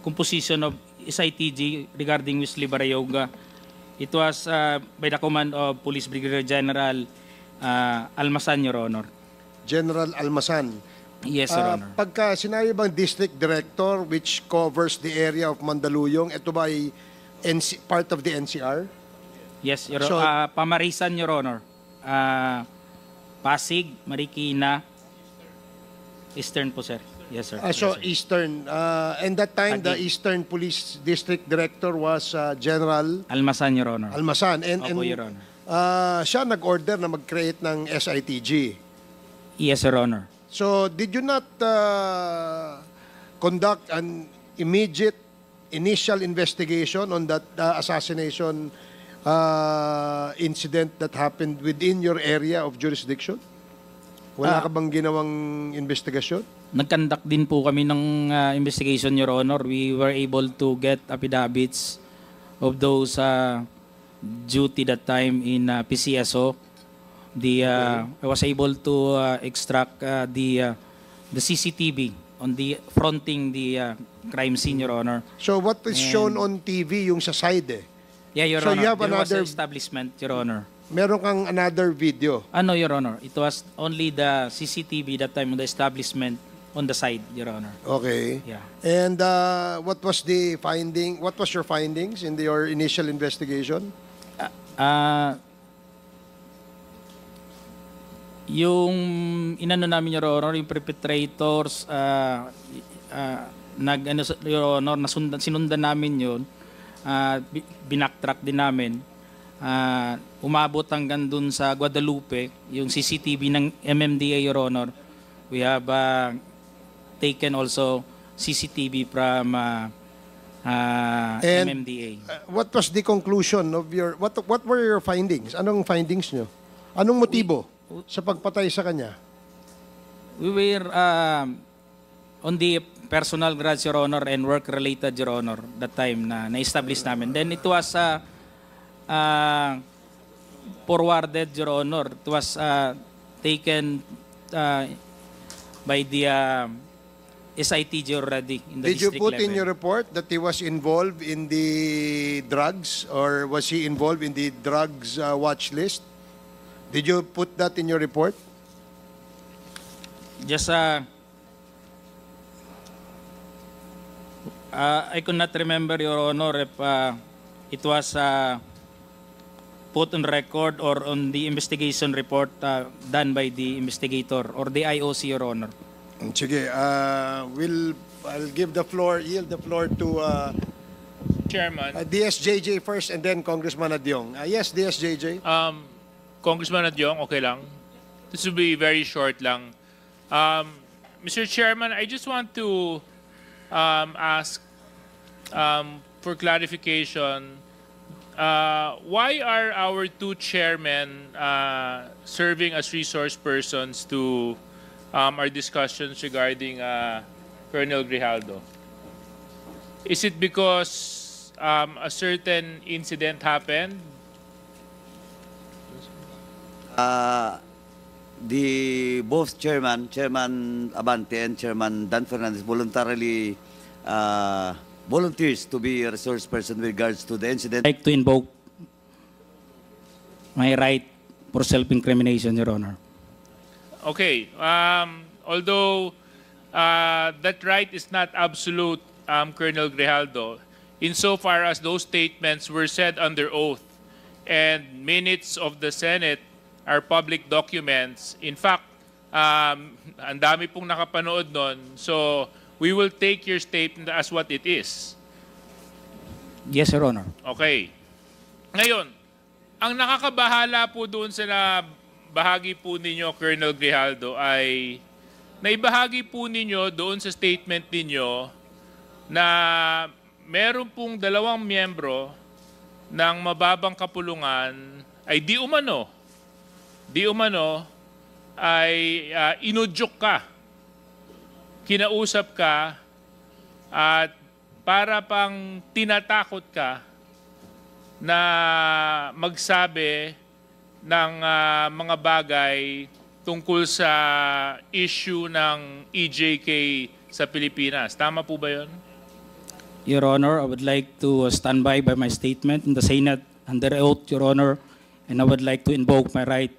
composition of SITG regarding Wesley Barayuga. It was by the command of Police Brigadier General Almasan, Your Honor. General Almasan. Yes, Your Honor. Pagka sinabi bang District Director which covers the area of Mandaluyong, ito ba ay part of the NCR? Yes, Your Honor. Pamarisan, Your Honor. Pasig, Marikina, Eastern po, sir. Yes, sir. So, yes, sir. Eastern. And that time, the Eastern Police District Director was General Almasan, Your Honor. Almasan. Opo, Your Honor. Siya nag-order na mag-create ng SITG. Yes, Your Honor. So, did you not conduct an immediate initial investigation on that assassination incident that happened within your area of jurisdiction? Wala ka bang ginawang investigasyon? Nag-conduct din po kami ng investigation, Your Honor. We were able to get affidavits of those duty that time in PCSO. I was able to extract the CCTV on the fronting the crime scene, Your Honor. So what is shown on TV yung sa side Yeah, Your So Honor. you have There was another- an establishment, Your Honor. Meron kang another video. No, Your Honor. It was only the CCTV that time on the establishment on the side, Your Honor. Okay. Yeah. And what was the finding? What was your findings in your initial investigation? Yung inano namin, Your Honor, yung perpetrators, Your Honor, sinundan namin yun, binacktrack din namin. Umabot hanggang dun sa Guadalupe, yung CCTV ng MMDA, Your Honor. We have taken also CCTV from MMDA. What was the conclusion of your what were your findings? Anong findings nyo? Anong motibo sa pagpatay sa kanya? We were on the personal grudge, Your Honor, and work-related, Your Honor, that time na na-establish namin. Then it was forwarded, Your Honor. It was taken by the SITG already in the Did you district put level. in your report that he was involved in the drugs, or was he involved in the drugs watch list? Did you put that in your report? Just I could not remember, Your Honor, if it was put on record or on the investigation report done by the investigator or the IOC, Your Honor. Sige, I'll yield the floor to Chairman, DSJJ first and then Congressman Adyong. Yes, DSJJ. Congressman Adyong, okay lang. This will be very short lang. Mr. Chairman, I just want to ask for clarification. Why are our two chairmen serving as resource persons to our discussions regarding Colonel Grijaldo? Is it because a certain incident happened? The both Chairman Abante and Chairman Dan Fernandez voluntarily volunteers to be a resource person with regards to the incident. I'd like to invoke my right for self-incrimination, Your Honor. Okay. Although that right is not absolute, Colonel Grijaldo, insofar as those statements were said under oath and minutes of the Senate are public documents. In fact, ang dami pong nakapanood nun. So, we will take your statement as what it is. Yes, Your Honor. Okay. Ngayon, ang nakakabahala po doon sa bahagi po ninyo, Colonel Grijaldo, ay naibahagi po ninyo doon sa statement ninyo na meron pong 2 miyembro ng mababang kapulungan ay di umano ay inudyok ka, kinausap ka, at para pang tinatakot ka na magsabi ng mga bagay tungkol sa issue ng EJK sa Pilipinas. Tama po ba yun? Your Honor, I would like to stand by my statement in the Senate under oath, Your Honor, and I would like to invoke my right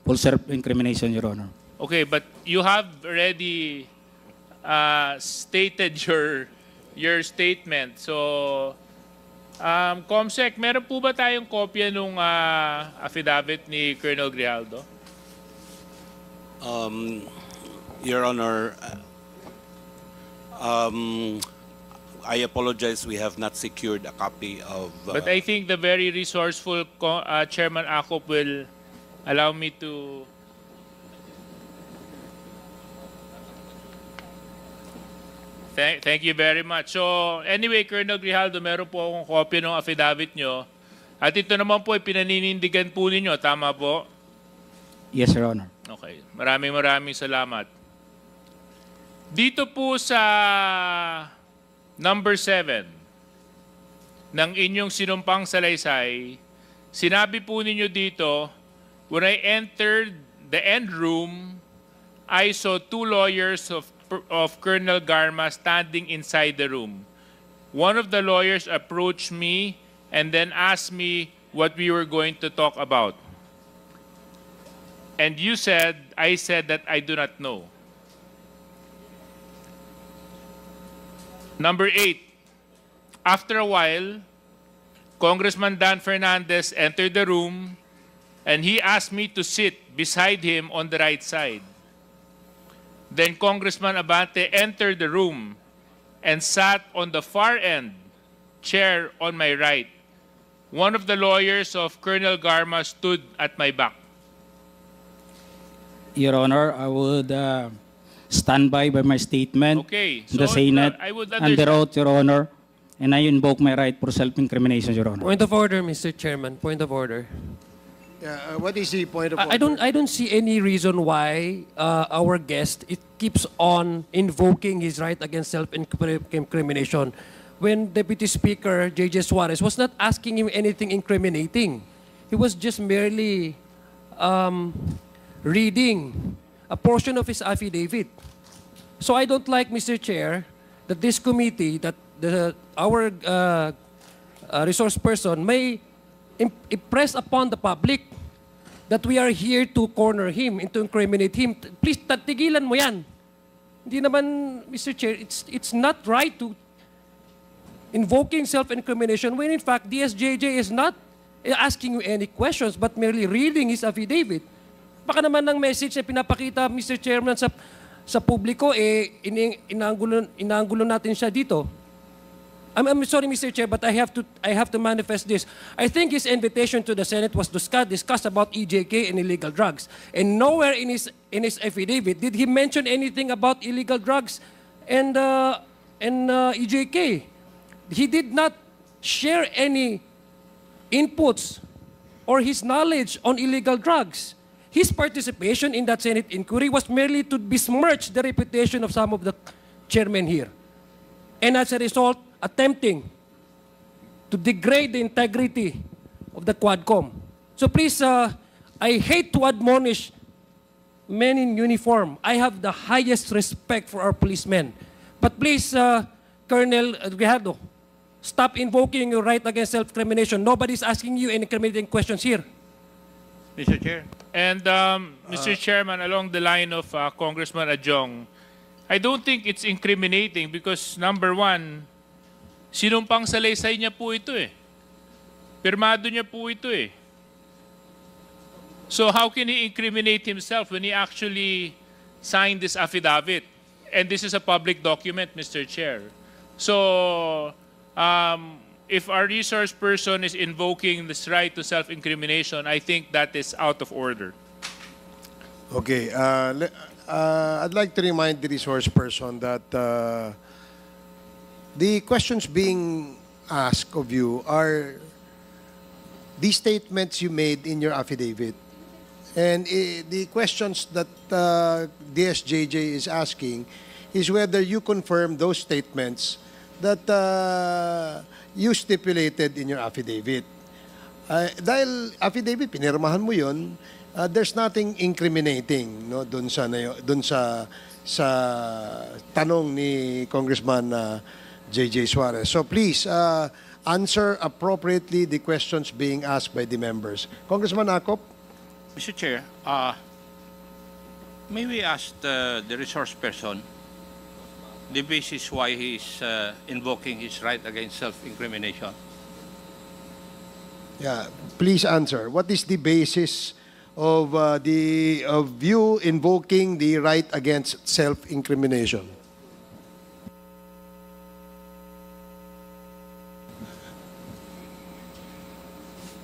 for self-incrimination, Your Honor. Okay, but you have already stated your statement. So, Comsec, meron po ba tayong kopya nung affidavit ni Colonel Grijaldo? Your Honor, I apologize, we have not secured a copy of... But I think the very resourceful Chairman Akop will allow me to... Thank you very much. So, anyway, Colonel Grijaldo, meron po akong kopya ng affidavit nyo. At ito naman po ay pinaninindigan po ninyo. Tama po? Yes, Your Honor. Okay. Maraming salamat. Dito po sa number 7 ng inyong sinumpang salaysay, sinabi po ninyo dito, when I entered the end room, I saw 2 lawyers of Colonel Garma standing inside the room. One of the lawyers approached me and then asked me what we were going to talk about. And I said that I do not know. Number 8, after a while, Congressman Dan Fernandez entered the room and he asked me to sit beside him on the right side. Then Congressman Abante entered the room and sat on the far end chair on my right. One of the lawyers of Colonel Garma stood at my back. Your Honor, I would stand by my statement Okay, in the so Senate I would under understand. oath, Your Honor, and I invoke my right for self-incrimination, Your Honor. Point of order, Mr. Chairman. Point of order. What is the point of order? I don't see any reason why our guest keeps on invoking his right against self-incrimination when Deputy Speaker J.J. Suarez was not asking him anything incriminating. He was just merely reading a portion of his affidavit. So I don't like, Mr. Chair, that this committee, that our resource person may impress upon the public that we are here to corner him and to incriminate him. Please, tigilan mo yan. Hindi naman, Mr. Chair, it's not right to invoking self-incrimination when in fact DSJJ is not asking you any questions but merely reading his affidavit. Baka naman ng message na pinapakita, Mr. Chairman, sa publiko, inaanggulo natin siya dito. I'm sorry, Mr. Chair, but I have to manifest this. I think his invitation to the Senate was to discuss about EJK and illegal drugs. And nowhere in his affidavit did he mention anything about illegal drugs and EJK. He did not share any inputs or his knowledge on illegal drugs. His participation in that Senate inquiry was merely to besmirch the reputation of some of the chairmen here. And as a result, attempting to degrade the integrity of the Quadcom. So please, I hate to admonish men in uniform. I have the highest respect for our policemen. But please, Colonel Grijaldo, stop invoking your right against self-incrimination. Nobody's asking you any incriminating questions here. Mr. Chair. And Mr. Chairman, along the line of Congressman Adjong, I don't think it's incriminating because number one, sinumpang salaysay niya po ito eh. Pirmado niya po ito eh. So how can he incriminate himself when he actually signed this affidavit? And this is a public document, Mr. Chair. So if our resource person is invoking this right to self-incrimination, I think that is out of order. Okay. I'd like to remind the resource person that the questions being asked of you are the statements you made in your affidavit. And the questions that DSJJ is asking is whether you confirm those statements that you stipulated in your affidavit. Dahil affidavit, pinirmahan mo yun, there's nothing incriminating no, dun sa tanong ni Congressman J.J. Suarez. So please, answer appropriately the questions being asked by the members. Congressman Acop? Mr. Chair, may we ask the resource person the basis why he is invoking his right against self-incrimination? Yeah, please answer. What is the basis of you invoking the right against self-incrimination?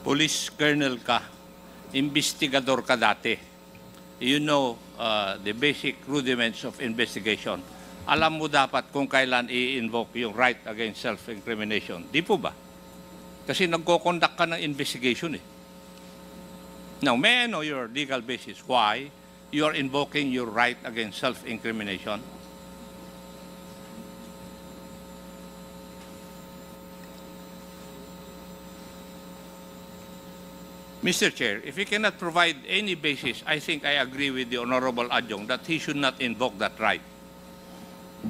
Police colonel ka, investigador ka dati. You know the basic rudiments of investigation. Alam mo dapat kung kailan i-invoke yung right against self-incrimination. Di po ba? Kasi nagko-conduct ka ng investigation eh. Now, may I know your legal basis why you are invoking your right against self-incrimination? Mr. Chair, if he cannot provide any basis, I think I agree with the Honorable Adjong that he should not invoke that right.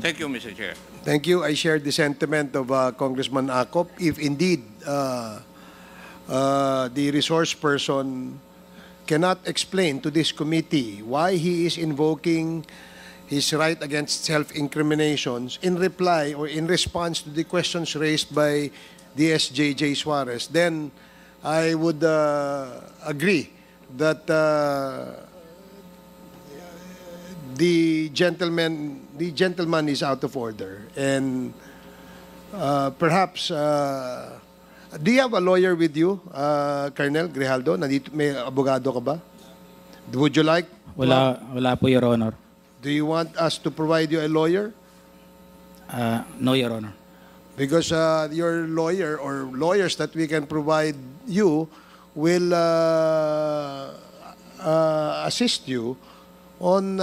Thank you, Mr. Chair. Thank you. I share the sentiment of Congressman Acop. If indeed the resource person cannot explain to this committee why he is invoking his right against self-incriminations in reply or in response to the questions raised by DSJJ Suarez, then I would agree that the gentleman is out of order, and perhaps do you have a lawyer with you, Colonel Grijaldo? Nandito, may abogado ka ba? Would you like? Wala po, Your Honor. Do you want us to provide you a lawyer? No, Your Honor. Because your lawyer or lawyers that we can provide you will assist you on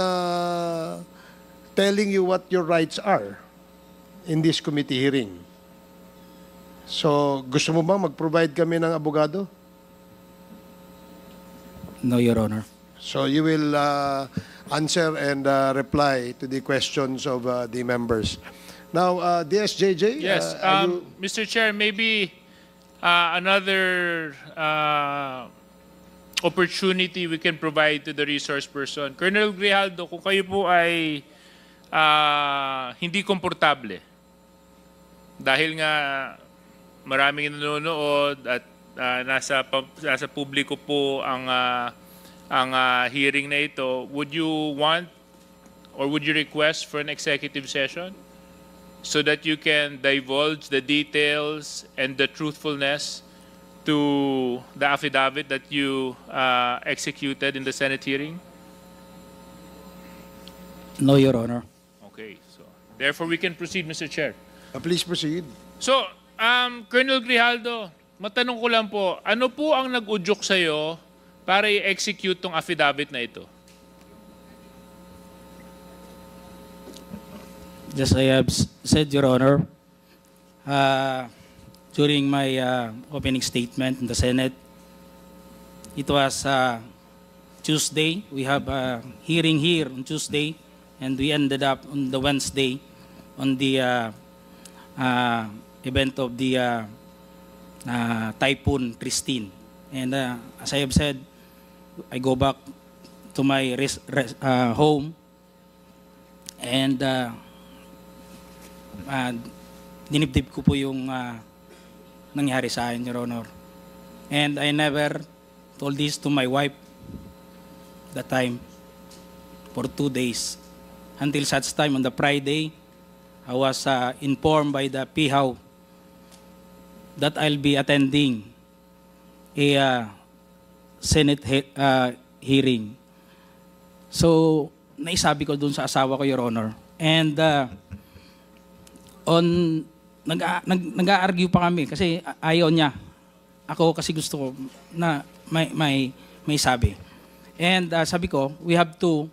telling you what your rights are in this committee hearing. So, gusto mo bang mag-provide kami ng abogado? No, Your Honor. So, you will answer and reply to the questions of the members. Now, DSJJ? Yes, are you- Mr. Chair, maybe another opportunity we can provide to the resource person. Colonel Grijaldo, kung kayo po ay hindi komportable, dahil nga maraming nanonood at nasa publiko po ang hearing na ito, would you want or would you request for an executive session so that you can divulge the details and the truthfulness to the affidavit that you executed in the Senate hearing? No, Your Honor. Okay, so therefore we can proceed, Mr. Chair. Please proceed. So, Colonel Grijaldo, matanong ko lang po, ano po ang nag-udyok sa'yo para i-execute tong affidavit na ito? Just I have said, Your Honor, during my opening statement in the Senate, it was Tuesday. We have a hearing here on Tuesday, and we ended up on the Wednesday on the event of the Typhoon Christine. And as I have said, I go back to my home, and dinibdib ko po yung nangyari sa akin, Your Honor. And I never told this to my wife that time for 2 days. Until such time on the Friday, I was informed by the PIHAW that I'll be attending a Senate hearing. So, naisabi ko dun sa asawa ko, Your Honor. And nag-a-argue pa kami kasi ayaw niya. Ako kasi gusto ko na may sabi. And sabi ko, we have to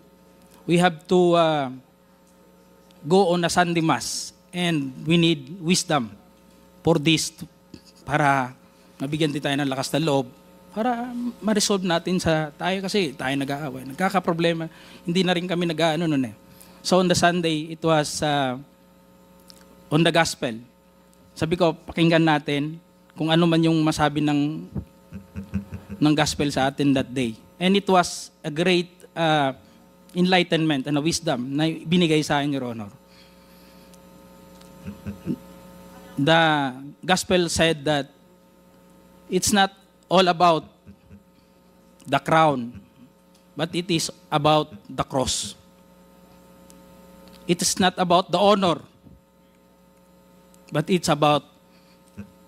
go on a Sunday Mass, and we need wisdom for this para mabigyan din tayo ng lakas ng loob para ma-resolve natin sa tayo kasi tayo nag-aaway. Nagkaka-problema. Hindi na rin kami nag-aano nun eh. So on the Sunday, it was on the gospel. Sabi ko, pakinggan natin kung ano man yung masabi ng gospel sa atin that day. And it was a great enlightenment and a wisdom na binigay sa akin, Your Honor. The gospel said that it's not all about the crown, but it is about the cross. It is not about the honor, but it's about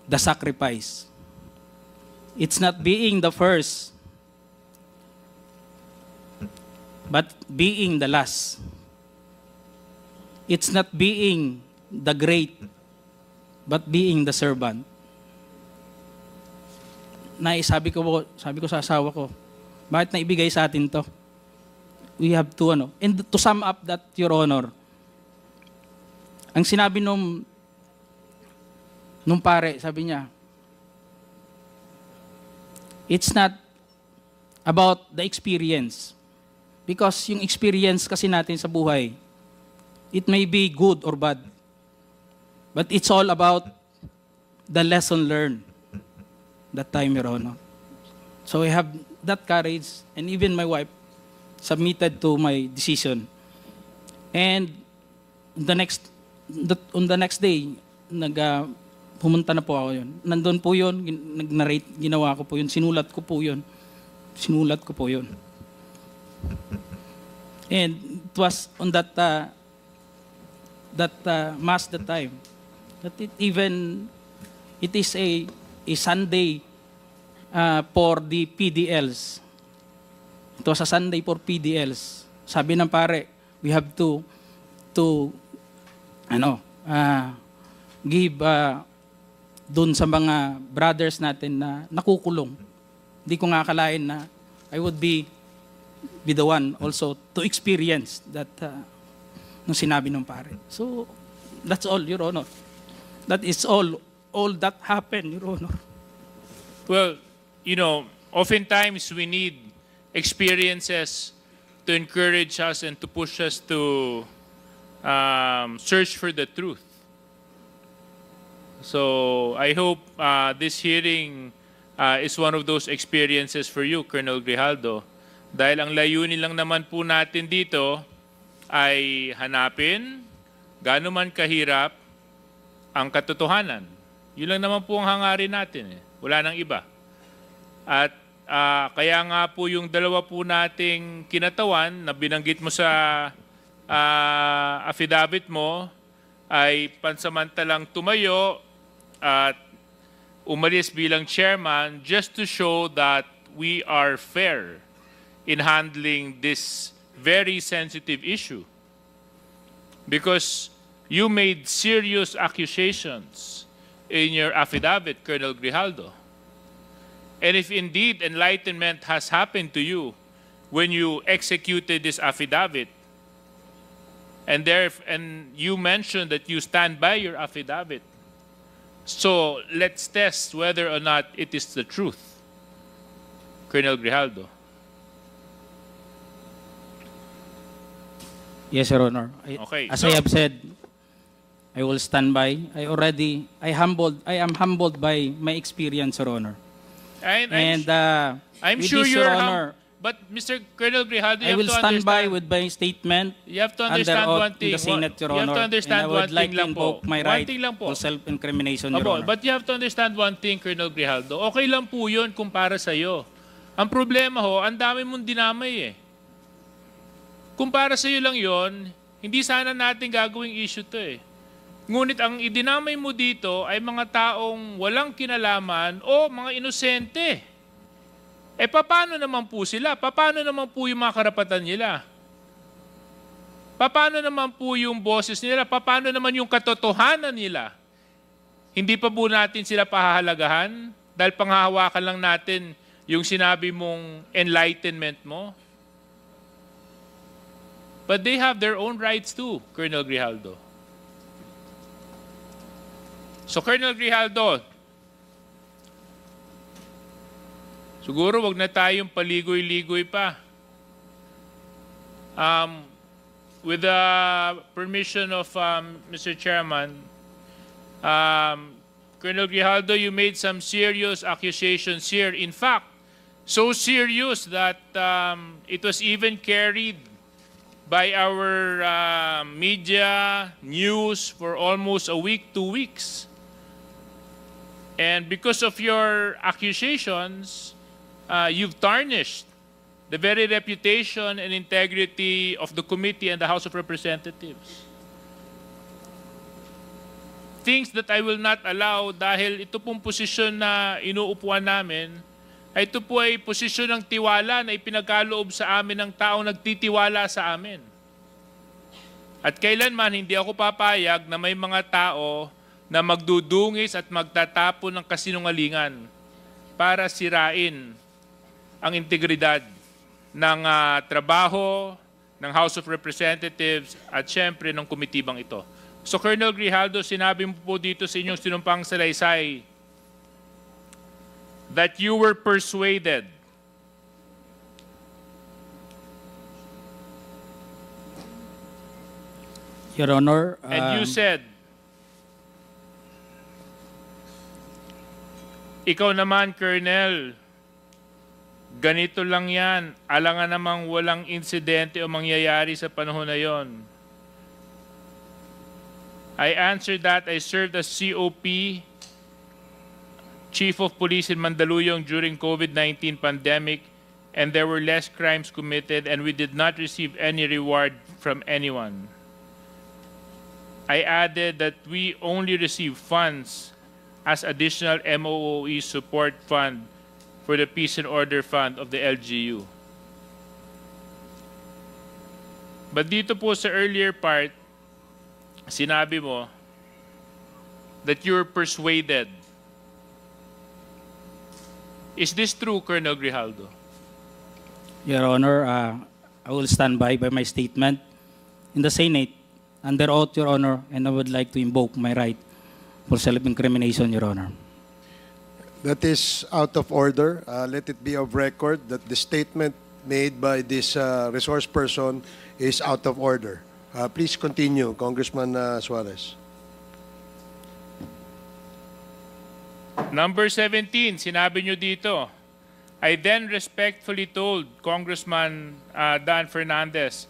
the sacrifice. It's not being the first, but being the last. It's not being the great, but being the servant. Sabi ko sa asawa ko, bakit naibigay sa atin to? We have to, and to sum up that, Your Honor, ang sinabi nung pare, sabi niya, it's not about the experience. Because yung experience kasi natin sa buhay, it may be good or bad. But it's all about the lesson learned that time, Your Honor. So I have that courage, and even my wife submitted to my decision. And on the next day, pumunta na po ako yun. Nandun po yun, nag-narrate, ginawa ko po yun, sinulat ko po yun. And it was on that mass that time that it is a Sunday for the PDLs. It was a Sunday for PDLs. Sabi ng pare, we have to give dun sa mga brothers natin na nakukulong. Hindi ko nga akalain na I would be the one also to experience that nung sinabi ng pare. So, that's all, Your Honor. That is all all that happened, Your Honor. Well, you know, oftentimes we need experiences to encourage us and to push us to search for the truth. So I hope this hearing is one of those experiences for you, Colonel Grijaldo. Dahil ang layunin lang naman po natin dito ay hanapin gaano man kahirap ang katotohanan. Yun lang naman po ang hangarin natin. Wala nang iba. At kaya nga po yung dalawa po nating kinatawan na binanggit mo sa affidavit mo ay pansamantalang tumayo at umalis bilang chairman just to show that we are fair in handling this very sensitive issue. Because you made serious accusations in your affidavit, Colonel Grijaldo. And if indeed enlightenment has happened to you when you executed this affidavit, and you mentioned that you stand by your affidavit, so let's test whether or not it is the truth, Colonel Grijaldo. Yes, Your Honor. Okay. As I have said, I will stand by. I am humbled by my experience, Your Honor. I'm with sure this, you're Your Honor, but Mr. Colonel Grijaldo, I will stand by with my statement. You have to understand under oath one thing. in the Senate, Your You have Honor. to understand and I one would like thing to lang po. invoke my One right thing lang po. to self-incrimination, Your Opo, Honor. but you have to understand one thing, Colonel Grijaldo. Okay lang po yun kung para sa'yo. Ang problema ho, ang dami mong dinamay eh. Kung para sa'yo lang yon, hindi sana natin gagawing issue to eh. Ngunit ang idinamay mo dito ay mga taong walang kinalaman o mga inosente. Eh paano naman po sila? Paano naman po yung mga karapatan nila? Paano naman po yung boses nila? Paano naman yung katotohanan nila? Hindi pa po natin sila pahahalagahan dahil panghahawakan lang natin yung sinabi mong enlightenment mo? But they have their own rights too, Colonel Grijaldo. So, Colonel Grijaldo, siguro wag na tayong paligoy-ligoy pa. With the permission of Mr. Chairman, Colonel Grijaldo, you made some serious accusations here. In fact, so serious that it was even carried by our media news for almost a week, 2 weeks. And because of your accusations, you've tarnished the very reputation and integrity of the committee and the House of Representatives. Things that I will not allow dahil ito pong posisyon na inuupuan namin, ay ito po ay posisyon ng tiwala na ipinagkaloob sa amin ng taong nagtitiwala sa amin. At kailanman hindi ako papayag na may mga tao na magdudungis at magtatapon ng kasinungalingan para sirain ang integridad ng trabaho ng House of Representatives at syempre ng komitibang ito. So Colonel Grijaldo, sinabi mo po dito sa inyong sinumpang salaysay that you were persuaded Your Honor, and you said, ikaw naman, Colonel, ganito lang yan. Alangan namang walang insidente o mangyayari sa panahon na yon. I answered that I served as COP, Chief of Police in Mandaluyong during COVID-19 pandemic, and there were less crimes committed and we did not receive any reward from anyone. I added that we only receive funds as additional MOOE support fund for the Peace and Order Fund of the LGU. But dito po sa earlier part, sinabi mo that you're persuaded. Is this true, Colonel Grijaldo? Your Honor, I will stand by my statement in the Senate under oath, Your Honor, and I would like to invoke my right for self-incrimination, Your Honor. That is out of order. Let it be of record that the statement made by this resource person is out of order. Please continue, Congressman Suarez. Number 17, sinabi nyo dito, I then respectfully told Congressman Dan Fernandez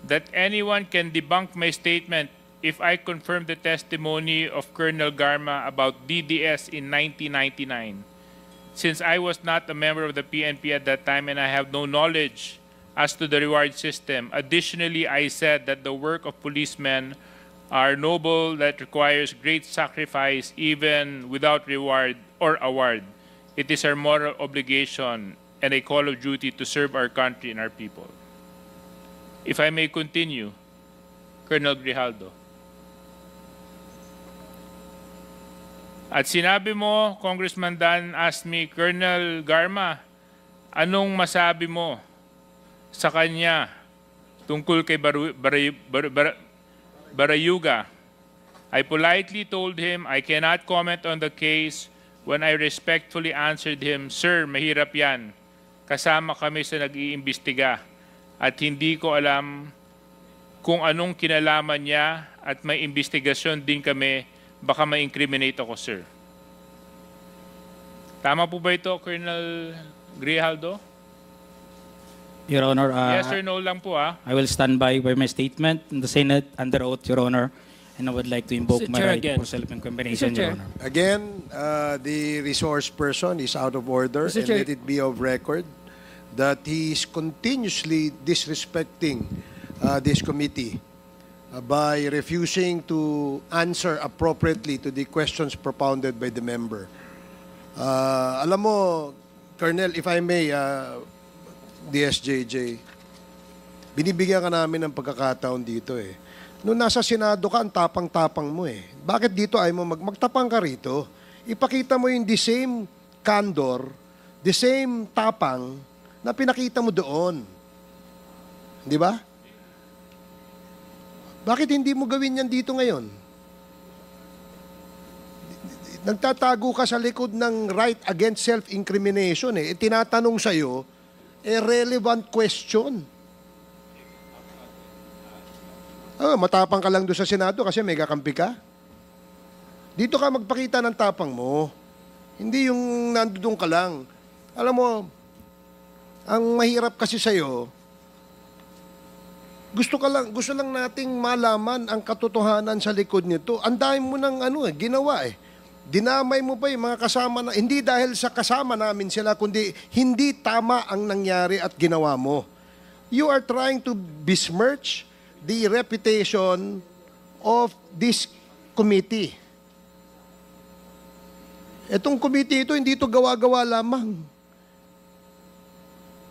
that anyone can debunk my statement if I confirm the testimony of Colonel Garma about DDS in 1999. Since I was not a member of the PNP at that time and I have no knowledge as to the reward system, additionally, I said that the work of policemen are noble that requires great sacrifice even without reward or award. It is our moral obligation and a call of duty to serve our country and our people. If I may continue, Colonel Grijaldo. At sinabi mo, Congressman Dan asked me, Colonel Garma, anong masabi mo sa kanya tungkol kay Barayuga? I politely told him I cannot comment on the case when I respectfully answered him, Sir, mahirap yan. Kasama kami sa nag-iimbestiga at hindi ko alam kung anong kinalaman niya at may investigasyon din kami, baka ma-incriminate ako, sir. Tama po ba ito, Colonel Grijaldo? Your Honor, yes or no lang po, I will stand by my statement in the Senate under oath, Your Honor, and I would like to invoke my right for self-incrimination, Your Honor. Again, the resource person is out of order, and let it be of record that he is continuously disrespecting this committee by refusing to answer appropriately to the questions propounded by the member. Alam mo, Colonel, if I may, DSJJ, binibigyan ka namin ng pagkakataon dito eh. Noong nasa Senado ka, ang tapang-tapang mo eh. Bakit dito ay mo magtapang ka rito? Ipakita mo yung the same candor, the same tapang na pinakita mo doon. Di ba? Bakit hindi mo gawin yan dito ngayon? Nagtatago ka sa likod ng right against self-incrimination eh. Tinatanong sa'yo, relevant question. Matapang ka lang doon sa Senado kasi may kakampi ka. Dito ka magpakita ng tapang mo. Hindi yung nandoon ka lang. Alam mo, ang mahirap kasi sa'yo, gusto lang nating malaman ang katotohanan sa likod nito. Ang dami mo ng ginawa eh. Dinamay mo pa yung mga kasama na, hindi dahil sa kasama namin sila, kundi hindi tama ang nangyari at ginawa mo. You are trying to besmirch the reputation of this committee. Itong committee ito, hindi ito gawa-gawa lamang.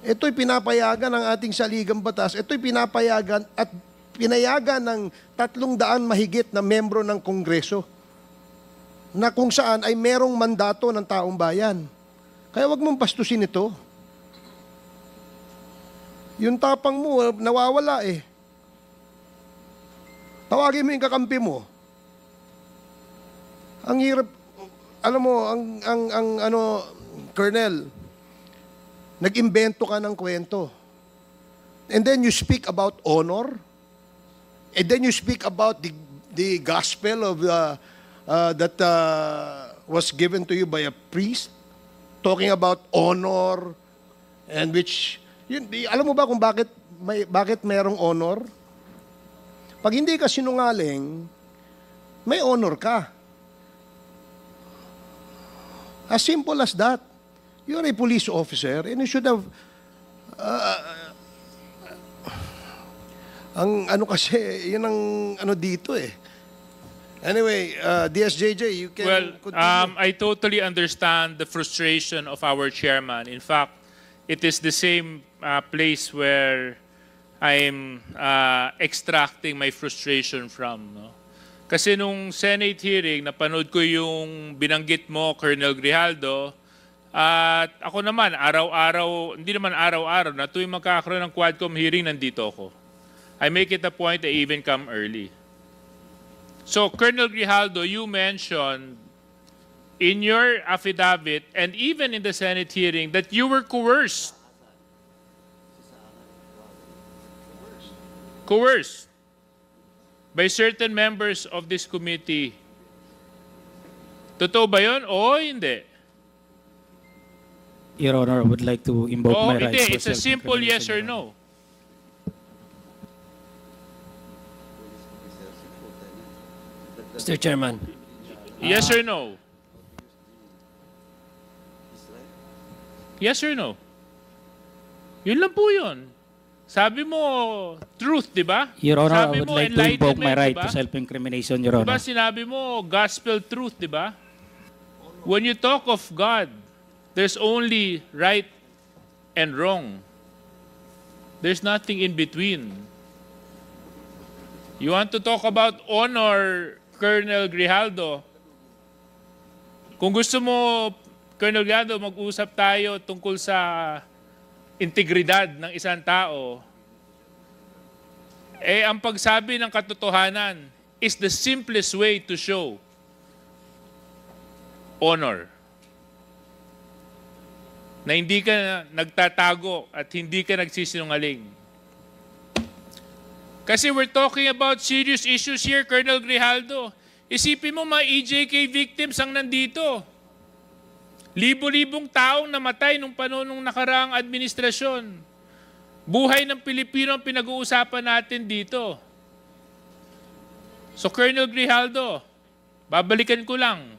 Ito'y pinapayagan ng ating saligang batas. Ito'y pinapayagan at pinayagan ng 300 mahigit na membro ng Kongreso na kung saan ay merong mandato ng taong bayan. Kaya wag mong bastusin ito. Yung tapang mo, nawawala eh. Tawagin mo yung kakampi mo. Ang hirap, alam mo, Colonel, nag-imbento ka ng kwento. And then you speak about honor. And then you speak about the gospel of that was given to you by a priest, talking about honor, and which, alam mo ba kung bakit mayroong honor? Pag hindi ka sinungaling, may honor ka. As simple as that. You're a police officer and you should have kasi, yun ang dito eh. Anyway, DSJJ, you can continue. I totally understand the frustration of our chairman. In fact, it is the same place where I'm extracting my frustration from. No? Kasi nung Senate hearing, napanood ko yung binanggit mo, Colonel Grijaldo, at ako naman, araw-araw, hindi naman araw-araw, na tuwing magkakaroon ng Quadcom hearing, nandito ako. I make it a point I even come early. So, Colonel Grijaldo, you mentioned in your affidavit and even in the Senate hearing that you were coerced. Coerced by certain members of this committee. Totoo ba yun? Oo, hindi. Your Honor, I would like to invoke Oo, my rights. hindi. for It's a simple self-incrimination, yes or Your Honor. no. Mr. Chairman. Yes or no? Yes or no? Yun lang po yun. Sabi mo, truth, di ba? Your Honor, Sabi I would mo, like to invoke my enlightenment, right di ba? to self-incrimination, Your Di ba Honor. sinabi mo, gospel truth, di ba? When you talk of God, there's only right and wrong. There's nothing in between. You want to talk about honor, Colonel Grijaldo? Kung gusto mo, Colonel Grijaldo, mag-usap tayo tungkol sa integridad ng isang tao, eh ang pagsabi ng katotohanan is the simplest way to show honor. Na hindi ka nagtatago at hindi ka nagsisinungaling. Kasi we're talking about serious issues here, Colonel Grijaldo. Isipin mo mga EJK victims ang nandito. Libo-libong taong namatay nung panahon ng nakaraang administrasyon. Buhay ng Pilipino ang pinag-uusapan natin dito. So Colonel Grijaldo, babalikan ko lang.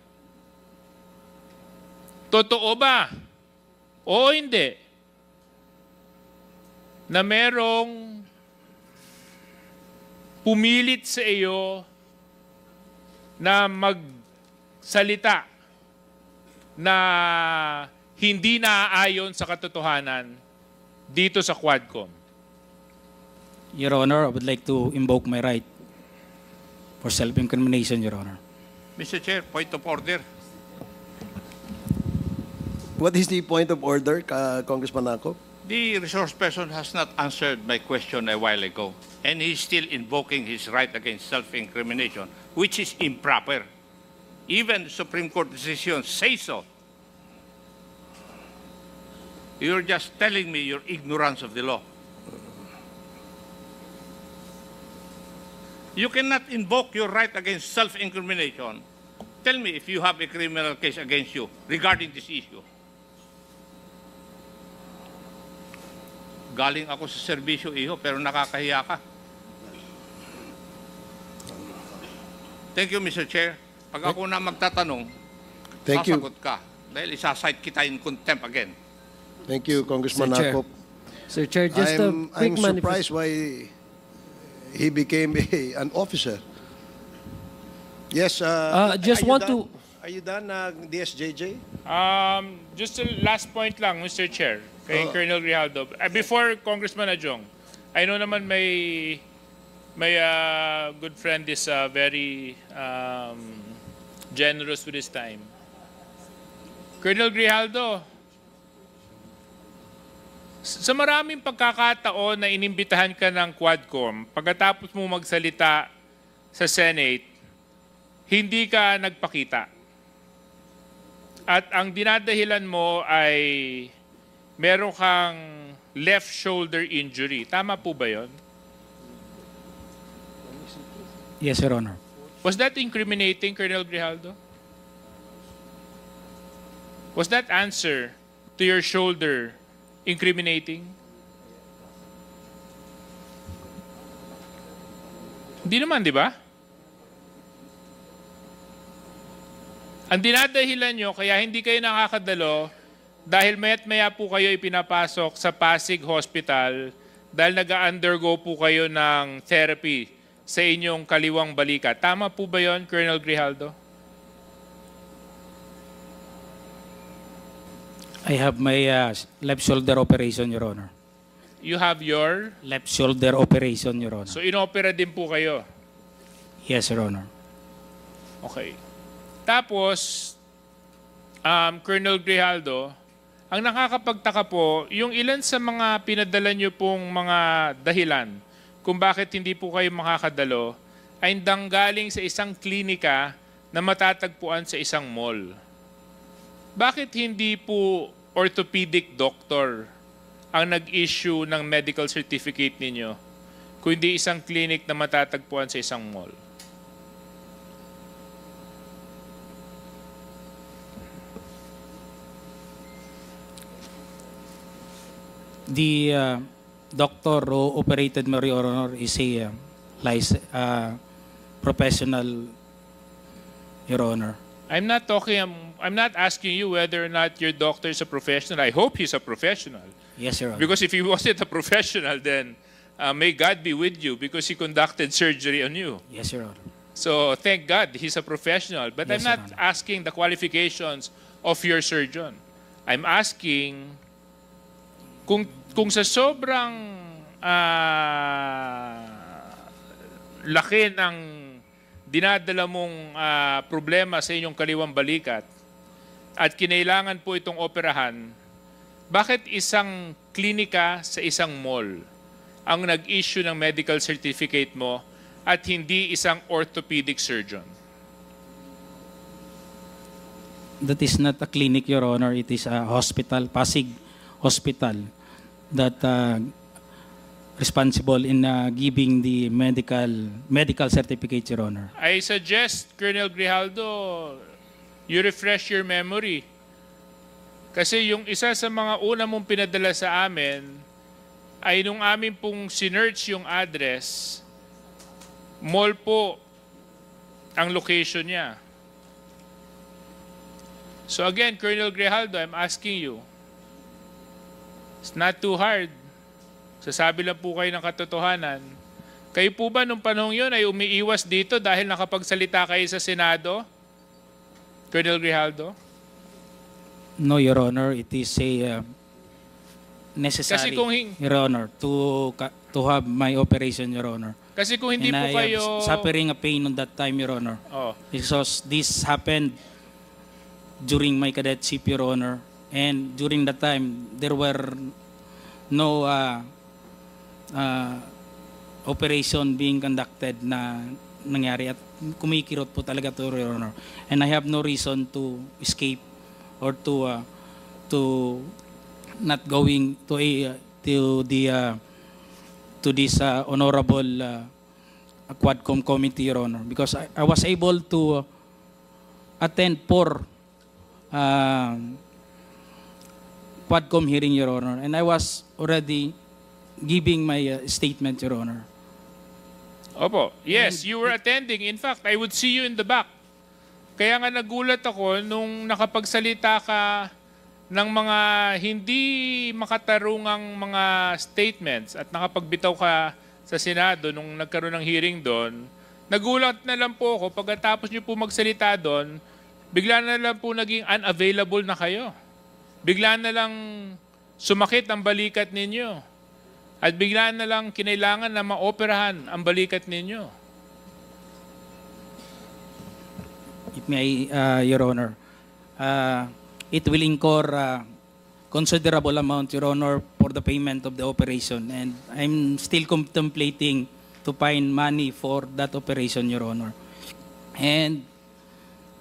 Totoo ba? O hindi? Na merong pumilit sa iyo na magsalita na hindi naaayon sa katotohanan dito sa Quadcom? Your Honor, I would like to invoke my right for self-incrimination, Your Honor. Mr. Chair, point of order. What is the point of order, Congressman Ako? The resource person has not answered my question a while ago, and he's still invoking his right against self-incrimination, which is improper. Even Supreme Court decisions say so. You're just telling me your ignorance of the law. You cannot invoke your right against self-incrimination. Tell me if you have a criminal case against you regarding this issue. Galing ako sa serbisyo, iho, pero nakakahiya ka. Thank you, Mr. Chair. Pag ako na magtatanong, Thank you. sasagot ka. Dahil isasite kita in contempt again. Thank you, Congressman Sir Chair. Ako. Sir Chair, just a quick I'm surprised why he became an officer. Yes, just want to... Are you done, DSJJ? Just a last point lang, Mr. Chair, kay Colonel Grijaldo. Before Congressman Adjong, I know naman may good friend is very generous with his time. Colonel Grijaldo, sa maraming pagkakataon na inimbitahan ka ng Quadcom, pagkatapos mo magsalita sa Senate, hindi ka nagpakita. At ang dinadahilan mo ay meron kang left shoulder injury. Tama po ba yun? Yes, Your Honor. Was that incriminating, Colonel Grijaldo? Was that answer to your shoulder incriminating? Hindi naman, di ba? Ang dinadahilan nyo, kaya hindi kayo nakakadalo, dahil maya't maya po kayo ipinapasok sa Pasig Hospital dahil nag-undergo po kayo ng therapy sa inyong kaliwang balikat. Tama po ba yon, Colonel Grijaldo? I have my left shoulder operation, Your Honor. You have your... Left shoulder operation, Your Honor. So inopera din po kayo? Yes, Your Honor. Okay. Tapos, Colonel Grijaldo, ang nakakapagtaka po, yung ilan sa mga pinadala nyo pong mga dahilan kung bakit hindi po kayo makakadalo ay nanggaling sa isang klinika na matatagpuan sa isang mall. Bakit hindi po orthopedic doctor ang nag-issue ng medical certificate ninyo, kundi isang clinic na matatagpuan sa isang mall? The doctor who operated me, Your Honor, is a professional, Your Honor. I'm not asking you whether or not your doctor is a professional. I hope he's a professional. Yes, Your Honor. Because if he wasn't a professional, then may God be with you because he conducted surgery on you. Yes, Your Honor. So thank God he's a professional. But Yes, I'm not Your Honor. asking the qualifications of your surgeon. I'm asking kung sa sobrang laki ng dinadala mong problema sa inyong kaliwang balikat at kinailangan po itong operahan, bakit isang klinika sa isang mall ang nag-issue ng medical certificate mo at hindi isang orthopedic surgeon? That is not a clinic, Your Honor. It is a hospital, Pasig Hospital, that responsible in giving the medical certificate, Your Honor. I suggest, Colonel Grijaldo, you refresh your memory. Kasi yung isa sa mga una mong pinadala sa amin ay nung amin pong sinearch yung address, mall po ang location niya. So again, Colonel Grijaldo, I'm asking you, it's not too hard. Sasabi lang po kayo ng katotohanan. Kayo po ba nung panahon yun ay umiiwas dito dahil nakapagsalita kayo sa Senado? Colonel Grijaldo? No, Your Honor. It is a necessary, Your Honor, to have my operation, Your Honor. Kasi kung hindi and po I kayo... suffering a pain on that time, Your Honor. Oh. Because this happened during my cadetship, Your Honor. And during that time, there were no operation being conducted na nangyari at kumikirot po talaga to, Your Honor. And I have no reason to escape or to not going to this honorable Quadcom committee, Your Honor, because I was able to attend 4 Quadcom hearing, Your Honor, and I was already giving my statement, Your Honor. Opo. Yes, you were attending. In fact, I would see you in the back. Kaya nga nagulat ako nung nakapagsalita ka ng mga hindi makatarungang mga statements at nakapagbitaw ka sa Senado nung nagkaroon ng hearing doon. Nagulat na lang po ako pagkatapos niyo po magsalita doon, bigla na lang po naging unavailable na kayo. Bigla na lang sumakit ang balikat ninyo. At bigla na lang kinailangan na maoperahan ang balikat ninyo. It may, Your Honor, it will incur considerable amount, Your Honor, for the payment of the operation. And I'm still contemplating to find money for that operation, Your Honor. And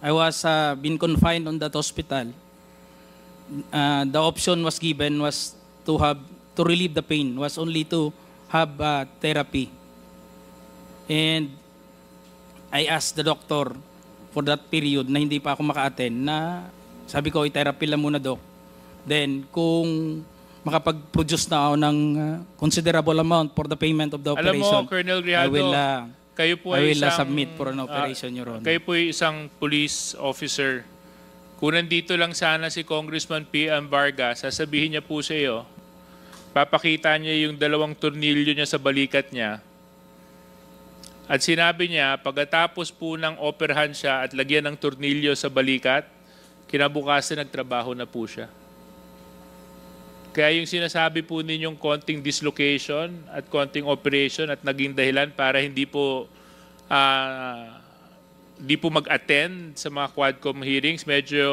I was been confined on that hospital. The option was given was to relieve the pain, was only to have therapy. And I asked the doctor for that period na hindi pa ako maka-attend na sabi ko, i-therapy lang muna, Doc. Then, kung makapag-produce na ako ng considerable amount for the payment of the operation, alam mo, Colonel Grijaldo, I will submit for an operation, Your Honor. Kayo po ay isang police officer. Kung nandito lang sana si Congressman P.M. Vargas, sasabihin niya po sa iyo, papakita niya yung 2 tornilyo niya sa balikat niya. At sinabi niya, pagkatapos po ng operahan siya at lagyan ng tornilyo sa balikat, kinabukasan nagtrabaho na po siya. Kaya yung sinasabi po ninyong konting dislocation at konting operation at naging dahilan para hindi po mag-attend sa mga Quadcom hearings, medyo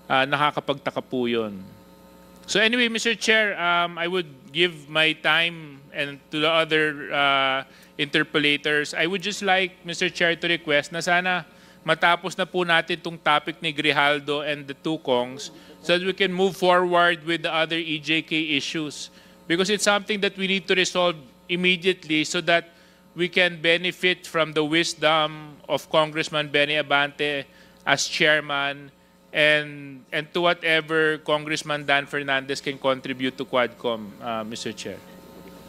nakakapagtaka po yun. So anyway, Mr. Chair, I would give my time and to the other interpellators, I would just like, Mr. Chair, to request na sana matapos na po natin itong topic ni Grijaldo and the two Kongs so that we can move forward with the other EJK issues. Because it's something that we need to resolve immediately so that we can benefit from the wisdom of Congressman Benny Abante as chairman and to whatever Congressman Dan Fernandez can contribute to Quadcom, Mr. Chair.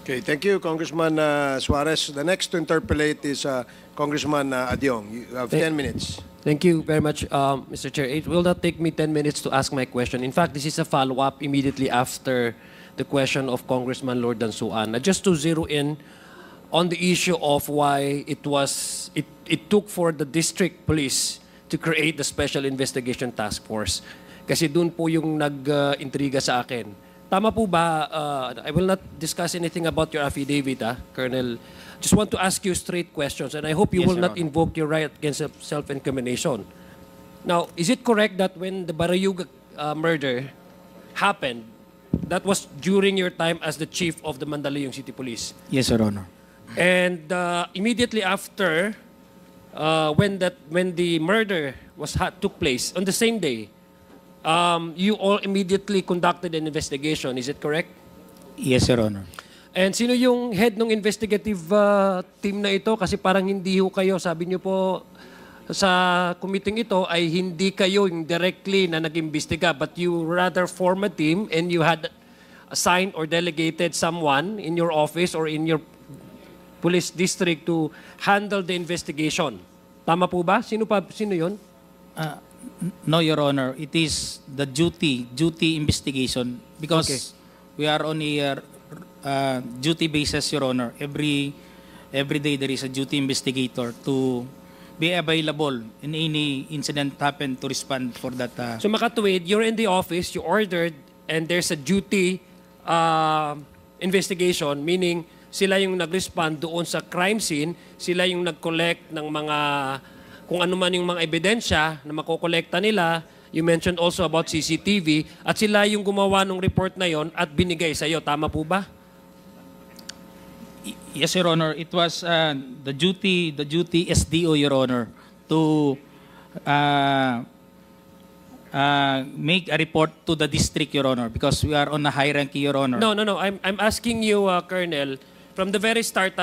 Okay, thank you, Congressman Suarez. The next to interpolate is Congressman Adyong. You have 10 minutes. Thank you very much, Mr. Chair. It will not take me 10 minutes to ask my question. In fact, this is a follow-up immediately after the question of Congressman Lord Dansuan. Just to zero in on the issue of why it took for the district police to create the Special Investigation Task Force. Kasi doon po yung nag-intriga sa akin. Tama po ba, I will not discuss anything about your affidavit, Colonel. Just want to ask you straight questions, and I hope you will not invoke your right against self-incrimination. Now, is it correct that when the Barayuga murder happened, that was during your time as the chief of the Mandaluyong City Police? Yes, Your Honor. And immediately after, when the murder took place, on the same day, you all immediately conducted an investigation. Is it correct? Yes, Your Honor. And sino yung head ng investigative team na ito? Kasi parang hindi ho kayo, sabi niyo po sa committee ito, ay hindi kayo yung directly na nag-imbestiga, but you rather form a team and you had assigned or delegated someone in your office or in your police district to handle the investigation. Tama po ba? Sino yun? No, Your Honor. It is the duty investigation because we are on a duty basis, Your Honor. Every day there is a duty investigator to be available in any incident happen to respond for that. So makatuwid, you're in the office, you ordered, and there's a duty investigation, meaning sila yung nag-respond doon sa crime scene, sila yung nag-collect ng mga, kung ano man yung mga ebidensya na makokolekta nila. You mentioned also about CCTV, at sila yung gumawa ng report na yon at binigay sa iyo. Tama po ba? Yes, Your Honor. It was the duty SDO, Your Honor, to make a report to the district, Your Honor, because we are on a hierarchy, Your Honor. No. I'm asking you, Colonel, from the very start,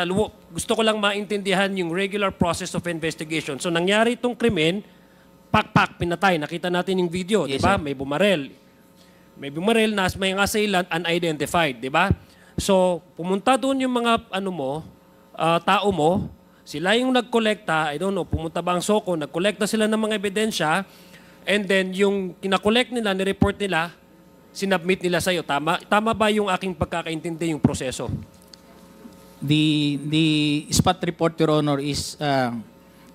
gusto ko lang maintindihan yung regular process of investigation. So nangyari itong krimen, pak, pinatay. Nakita natin yung video, yes, di ba? Sir. May bumarel, na may assailant unidentified, di ba? So pumunta doon yung mga tao mo, sila yung nagkolekta, I don't know, pumunta ba ang SOCO, nagkolekta sila ng mga ebidensya, and then yung kinakolekt nila, nireport nila, sinubmit nila sa'yo. Tama ba yung aking pagkakaintindi yung proseso? The spot report, Your Honor, is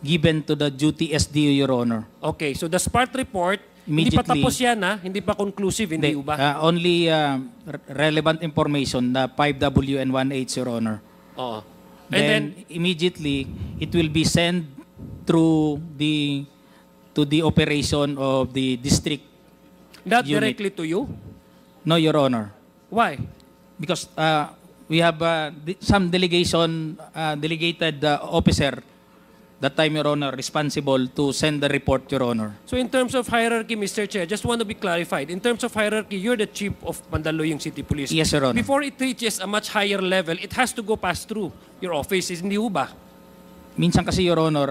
given to the duty SDO, Your Honor. Okay, so the spot report, hindi pa tapos yan, hindi pa conclusive, hindi ba? Only relevant information, the 5W and 1H, Your Honor. Oo. And then immediately, it will be sent through to the operation of the district Not unit. directly to you? No, Your Honor. Why? Because we have some delegated officer that time, Your Honor, responsible to send the report, Your Honor. So in terms of hierarchy, Mr. Chair, just want to be clarified. In terms of hierarchy, you're the chief of Mandaluyong City Police. Yes, Your Honor. Before it reaches a much higher level, it has to go pass through your office, hindi ba? Minsan kasi, Your Honor,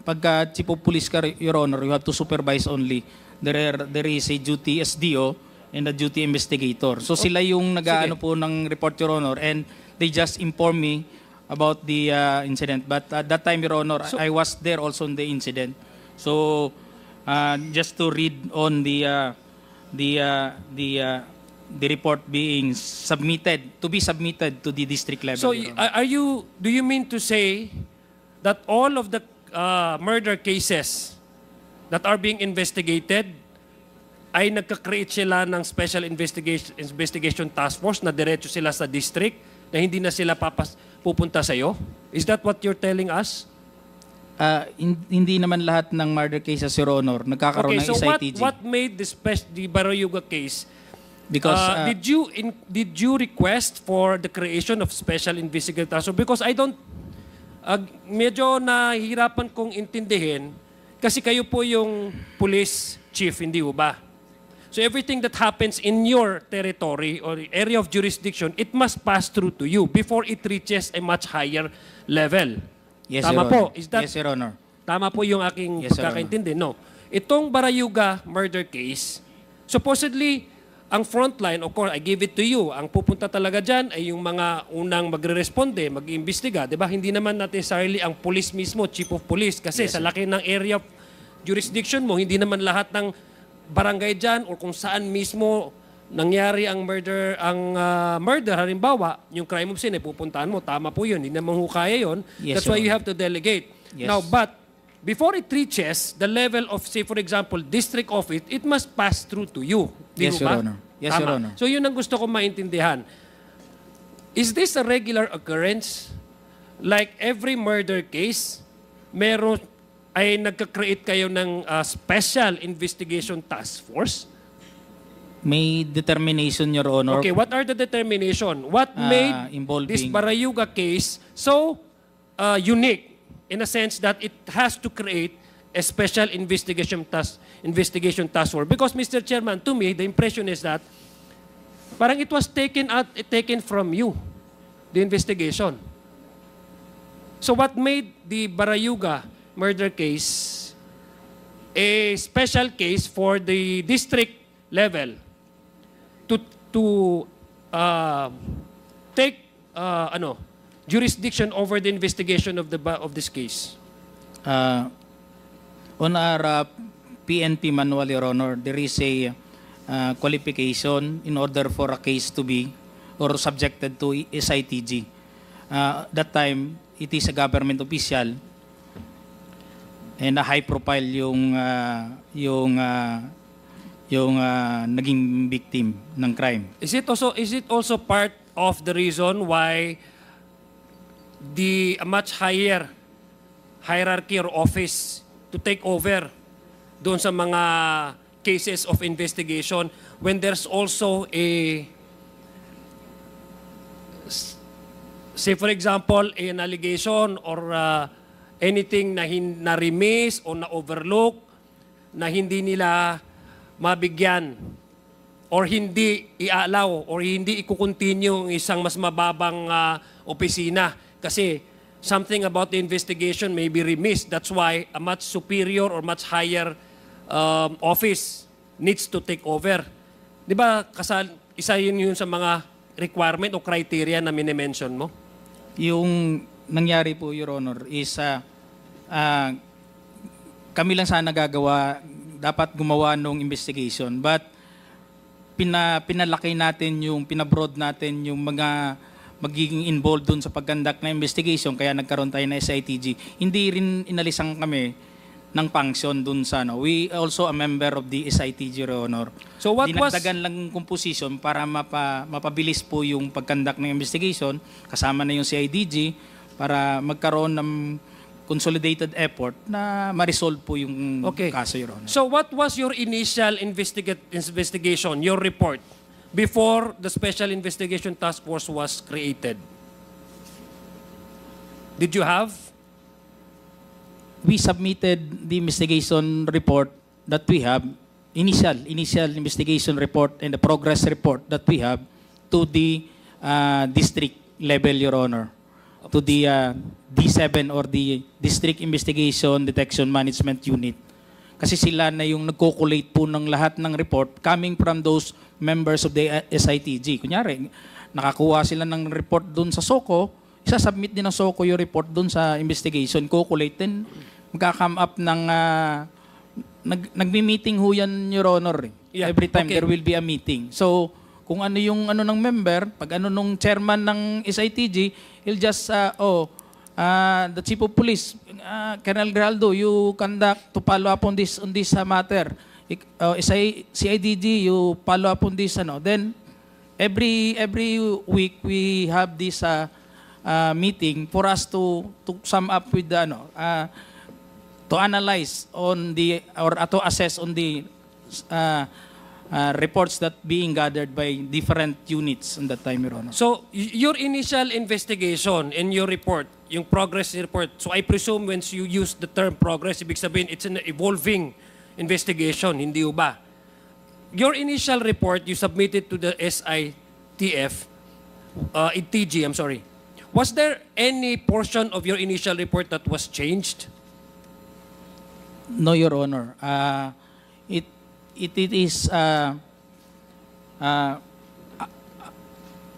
pagka chief of police ka, Your Honor, you have to supervise only. There is a duty SDO and a duty investigator. So sila yung nag-aano po ng report, Your Honor, and they just inform me about the incident. But at that time, Your Honor, I was there also in the incident. So just to read on the report being submitted, to be submitted to the district level. So Your Honor. do you mean to say that all of the murder cases that are being investigated ay nagka-create sila ng Special Investigation Task Force na diretso sila sa district na hindi na sila pupunta sa iyo? Is that what you're telling us? Hindi naman lahat ng murder cases, Your Honor, nagkakaroon ng SITG. What made the Barayuga case Because did you request for the creation of special investigative task force? Because I don't medyo nahihirapan kong intindihin kasi kayo po yung police chief, hindi ba? So everything that happens in your territory or area of jurisdiction, it must pass through to you before it reaches a much higher level. Yes, Tama Your po. Honor. Is that, Yes, Your Honor. Tama po yung aking Yes, Your pagkakaintindi. No. Itong Barayuga murder case, supposedly, ang frontline, of course, I give it to you. Ang pupunta talaga dyan ay yung mga unang magre-responde, mag-iimbestiga. Diba? Hindi naman necessarily ang police mismo, chief of police. Kasi sa laki ng area of jurisdiction mo, hindi naman lahat ng barangay dyan o kung saan mismo nangyari ang murder, halimbawa, yung crime of sin, pupuntahan mo, tama po yun. Hindi naman hukaya yun. Yes, That's why Your you have to delegate. Yes. Now, but before it reaches the level of, say, for example, district office, it must pass through to you. Di Yes, ba? Your Honor. Yes, Tama. Your Honor. So yun ang gusto ko maintindihan. Is this a regular occurrence? Like every murder case, meron ay nagka-create kayo ng special investigation task force? May determination, Your Honor. Okay, what are the determination? What made this involving- Barayuga case so unique in a sense that it has to create a special investigation task force? Because, Mr. Chairman, to me, the impression is that parang it was taken from you, the investigation. So what made the Barayuga murder case a special case for the district level to take jurisdiction over the investigation of this case? On our PNP manual, Your Honor, there is a qualification in order for a case to be or subjected to SITG. That time, it is a government official and a high profile yung naging victim ng crime. Is it also part of the reason why the much higher hierarchy or office to take over doon sa mga cases of investigation when there's also say for example an allegation or anything na remiss o na overlook na hindi nila mabigyan or hindi i-allow or hindi i-continue ang isang mas mababang opisina kasi something about the investigation may be remiss. That's why a much superior or much higher office needs to take over. Di ba, isa yun sa mga requirement o criteria na minimension mo? Yung nangyari po, Your Honor, is kami lang sana gagawa, dapat gumawa ng investigation. But pinalaki natin pinabroad natin yung mga magiging involved dun sa paggandak na investigation, kaya nagkaroon tayo na SITG. Hindi rin inalisan kami ng function dun sa We also a member of the SITG, Your Honor. So what was... Dinagdagan lang composition para mapabilis po yung pagkandak ng investigation, kasama na yung CIDG, para magkaroon ng consolidated effort na ma-resolve po yung kaso, Your Honor. So what was your initial investigation, your report, before the Special Investigation Task Force was created? Did you have? We submitted the investigation report that we have, initial investigation report and the progress report that we have to the district level, Your Honor, to the D7 or the District Investigation Detection Management Unit. Kasi sila na yung nagko-collate po ng lahat ng report coming from those members of the SITG. Kunyari, nakakuha sila ng report dun sa SOCO, isa-submit din ng SOCO yung report dun sa investigation, co-collate din, magka-come up ng, nagmi-meeting ho yan, Your Honor. Yeah, Every time okay. there will be a meeting. So, kung ano yung ng member, pag nung chairman ng SITG, he'll just, the Chief of Police, Colonel Geraldo, you conduct to follow up on this matter. CIDG, you follow up on this. Then, every week, we have this meeting for us to sum up with to analyze on or to assess on the reports that being gathered by different units on that time, Your Honor. So, your initial investigation in your report, yung progress report, so I presume when you use the term progress, ibig sabihin, it's an evolving investigation, hindi ba? Your initial report you submitted to the SITF, TG, I'm sorry. Was there any portion of your initial report that was changed? No, Your Honor. It is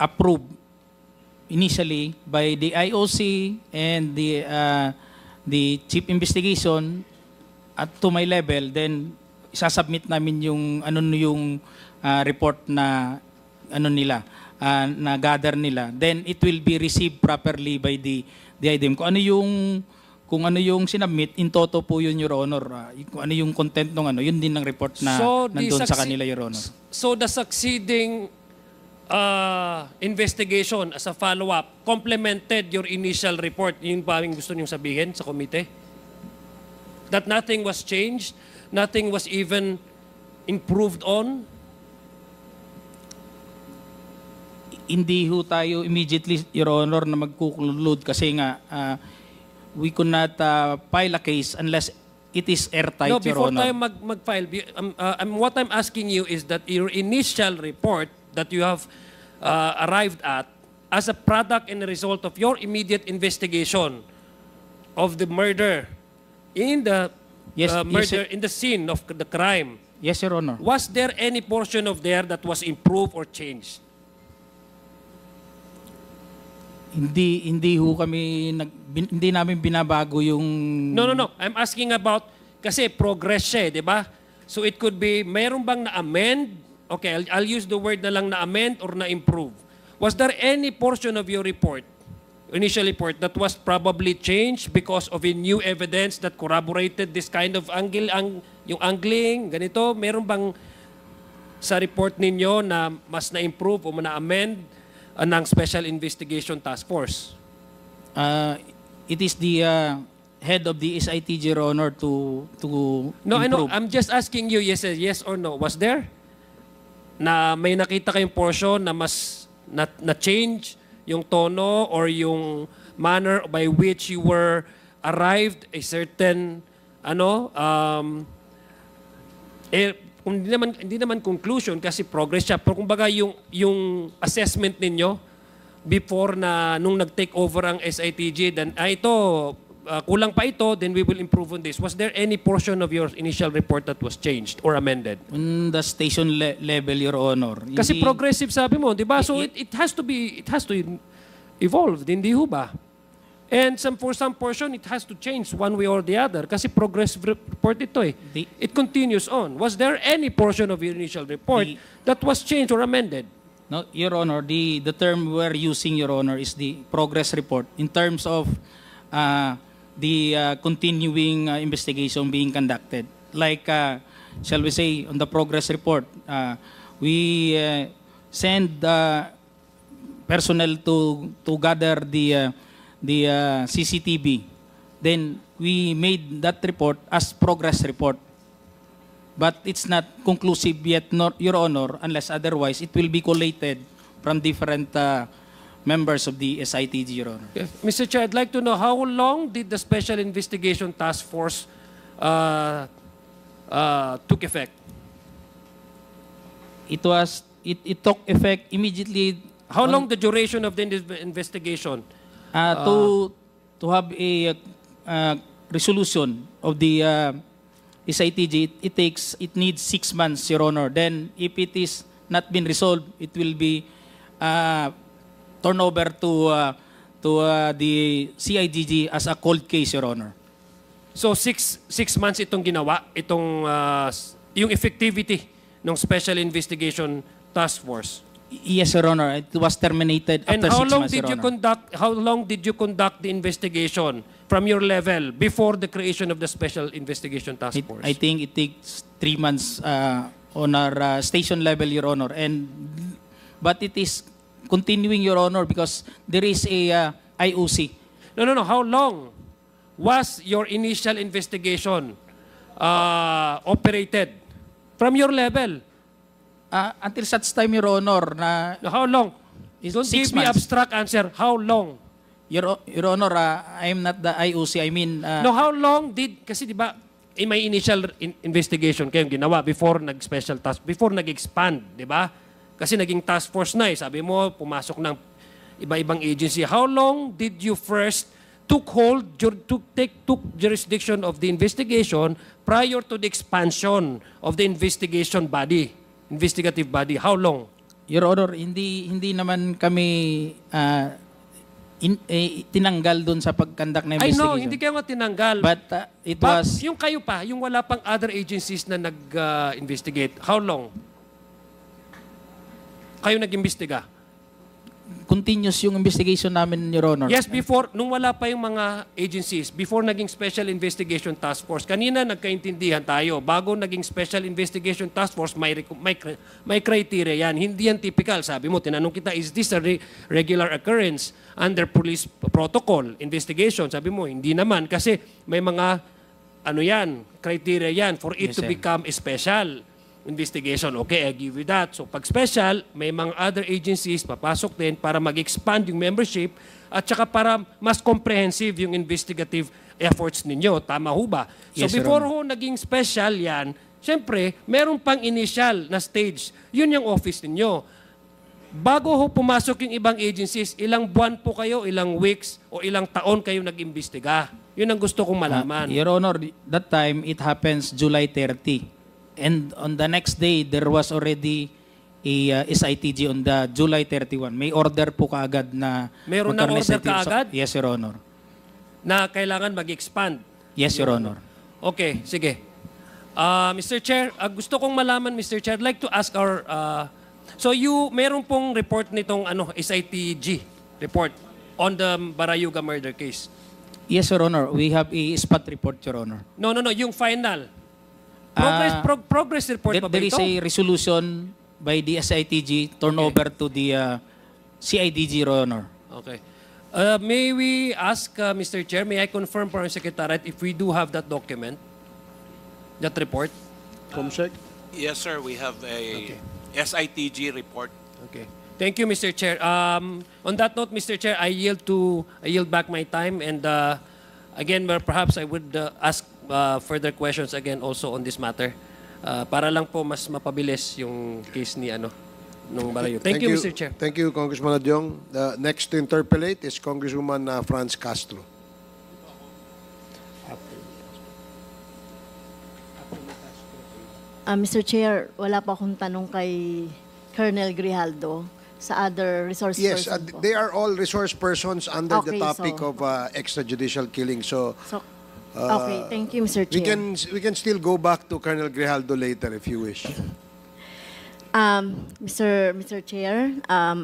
approved initially by the IOC and the chief investigation at to my level. Then isasubmit namin yung report na nila na gather nila. Then it will be received properly by the IDM. Kung ano yung sinubmit, in toto po yun, Your Honor. Kung ano yung content ng yun din ng report na nandun sa kanila, Your Honor. So the succeeding investigation as a follow-up complemented your initial report. Yun ba yung gusto niyong sabihin sa komite? That nothing was changed? Nothing was even improved on? Hindi ho tayo immediately, Your Honor, na magkukulod kasi nga we could not file a case unless it is airtight, No, Your before Honor. tayo mag-file, what I'm asking you is that your initial report that you have arrived at as a product and a result of your immediate investigation of the murder in the in the scene of the crime. Yes, Your Honor. Was there any portion of there that was improved or changed? Hindi ho kami hindi namin binabago yung No. I'm asking about kasi progress siya, di ba? So it could be mayroon bang na-amend? Okay, I'll use the word na lang na-amend or na-improve. Was there any portion of your report, initial report, that was probably changed because of a new evidence that corroborated this kind of angle, yung angling, ganito? Meron bang sa report ninyo na mas na-improve o na-amend ng Special Investigation Task Force? It is the head of the SITG, Your Honor, to No, I know. improve. I'm just asking you yes or no. Was there? Na may nakita kayong portion na mas na-change yung tono or yung manner by which you were arrived a certain hindi naman conclusion kasi progress siya, pero kumbaga yung assessment ninyo before na nung nag-take over ang SITG, then kulang pa ito, then we will improve on this. Was there any portion of your initial report that was changed or amended? On the station level, Your Honor. Kasi progressive sabi mo, di ba? So it has to evolve, hindi ho ba? And for some portion, it has to change one way or the other kasi progressive report ito eh. It continues on. Was there any portion of your initial report that was changed or amended? No, Your Honor, the term we're using, Your Honor, is the progress report in terms of the continuing investigation being conducted. Like, shall we say, on the progress report, we send personnel to gather the CCTV. Then we made that report as progress report. But it's not conclusive yet, Your Honor, unless otherwise it will be collated from different members of the SITG, Your Honor. Yes. Mr. Chair, I'd like to know how long did the Special Investigation Task Force took effect? It took effect immediately. How long the duration of the investigation? To have a resolution of the SITG, it needs 6 months, Your Honor. Then, if it is not been resolved, it will be turned over to the CIDG as a cold case, Your Honor. So, six months itong ginawa, yung effectivity ng Special Investigation Task Force. Yes, Your Honor. It was terminated after 6 months, Your Honor. How long did you conduct the investigation from your level before the creation of the Special Investigation Task Force? I think it takes 3 months on our station level, Your Honor. But it is continuing, Your Honor, because there is a IOC. No. How long was your initial investigation operated from your level? until such time, Your Honor, na Now, how long? Don't 6 give me months. abstract answer. How long? Your Honor, I'm not the IOC. I mean, No, how long did, kasi di ba, may initial investigation kayong ginawa before nag-special task, before nag-expand, di ba? Kasi naging task force na eh. Sabi mo, pumasok ng iba-ibang agency. How long did you first took jurisdiction of the investigation prior to the expansion of the investigative body? How long? Your Honor, hindi naman kami tinanggal dun sa pagkandak na I investigation. know, hindi kayo nga tinanggal. But it was Yung kayo pa, yung wala pang other agencies na nag-investigate, how long? Kayo nag-imbestiga? continuous yung investigation namin, Your Honor. Yes, before, nung wala pa yung mga agencies, before naging Special Investigation Task Force, kanina nagkaintindihan tayo, bago naging Special Investigation Task Force, may criteria yan. Hindi yan typical. Sabi mo, tinanong kita, is this a regular occurrence under police protocol investigation? Sabi mo, hindi naman. Kasi may mga, ano yan, criteria yan for it Yes, to sir. become a special investigation. Okay, I give you that. So pag special, may mga other agencies papasok din para mag-expand yung membership at saka para mas comprehensive yung investigative efforts ninyo. Tama ho ba? So Yes, Your before ho naging special yan, syempre, meron pang initial na stage. Yun yung office ninyo. Bago ho pumasok yung ibang agencies, ilang buwan po kayo, ilang weeks, o ilang taon kayo nag-imbestiga? Yun ang gusto kong malaman. Your Honor, that time, it happens July 30. And on the next day, there was already a SITG on the July 31. May order po kaagad na... Meron ng magkaroon ng order SITG. kaagad? Yes, Your Honor. Na kailangan mag-expand. Yes, Your Honor. Okay, sige. Mr. Chair, gusto kong malaman, Mr. Chair, I'd like to ask our... so meron pong report nitong SITG report on the Barayuga murder case. Yes, Your Honor. We have a spot report, Your Honor. No, yung final. Progress report pa ba There is ito? a resolution by the SITG turnover to the CIDG, Your Honor. Okay. May we ask, Mr. Chair, may I confirm for our Secretariat if we do have that document, that report? Comsec? Yes, sir. We have a SITG report. Okay. Thank you, Mr. Chair. On that note, Mr. Chair, I yield back my time, and again, perhaps I would ask further questions again also on this matter, para lang po mas mapabilis yung case ni nung Balayo. Thank you, Mr. Chair. Thank you, Congressman Adyong. The next to interpellate is Congresswoman Franz Castro. Mr. Chair, wala pa akong tanong kay Colonel Grijaldo sa other resource Yes, person po. they are all resource persons under the Okay, topic so- of extrajudicial killing. So Okay, thank you, Mr. we Chair. we can still go back to Colonel Grijaldo later if you wish. Mr. Chair,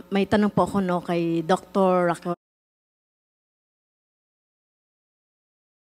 may tanong po ako kay Dr.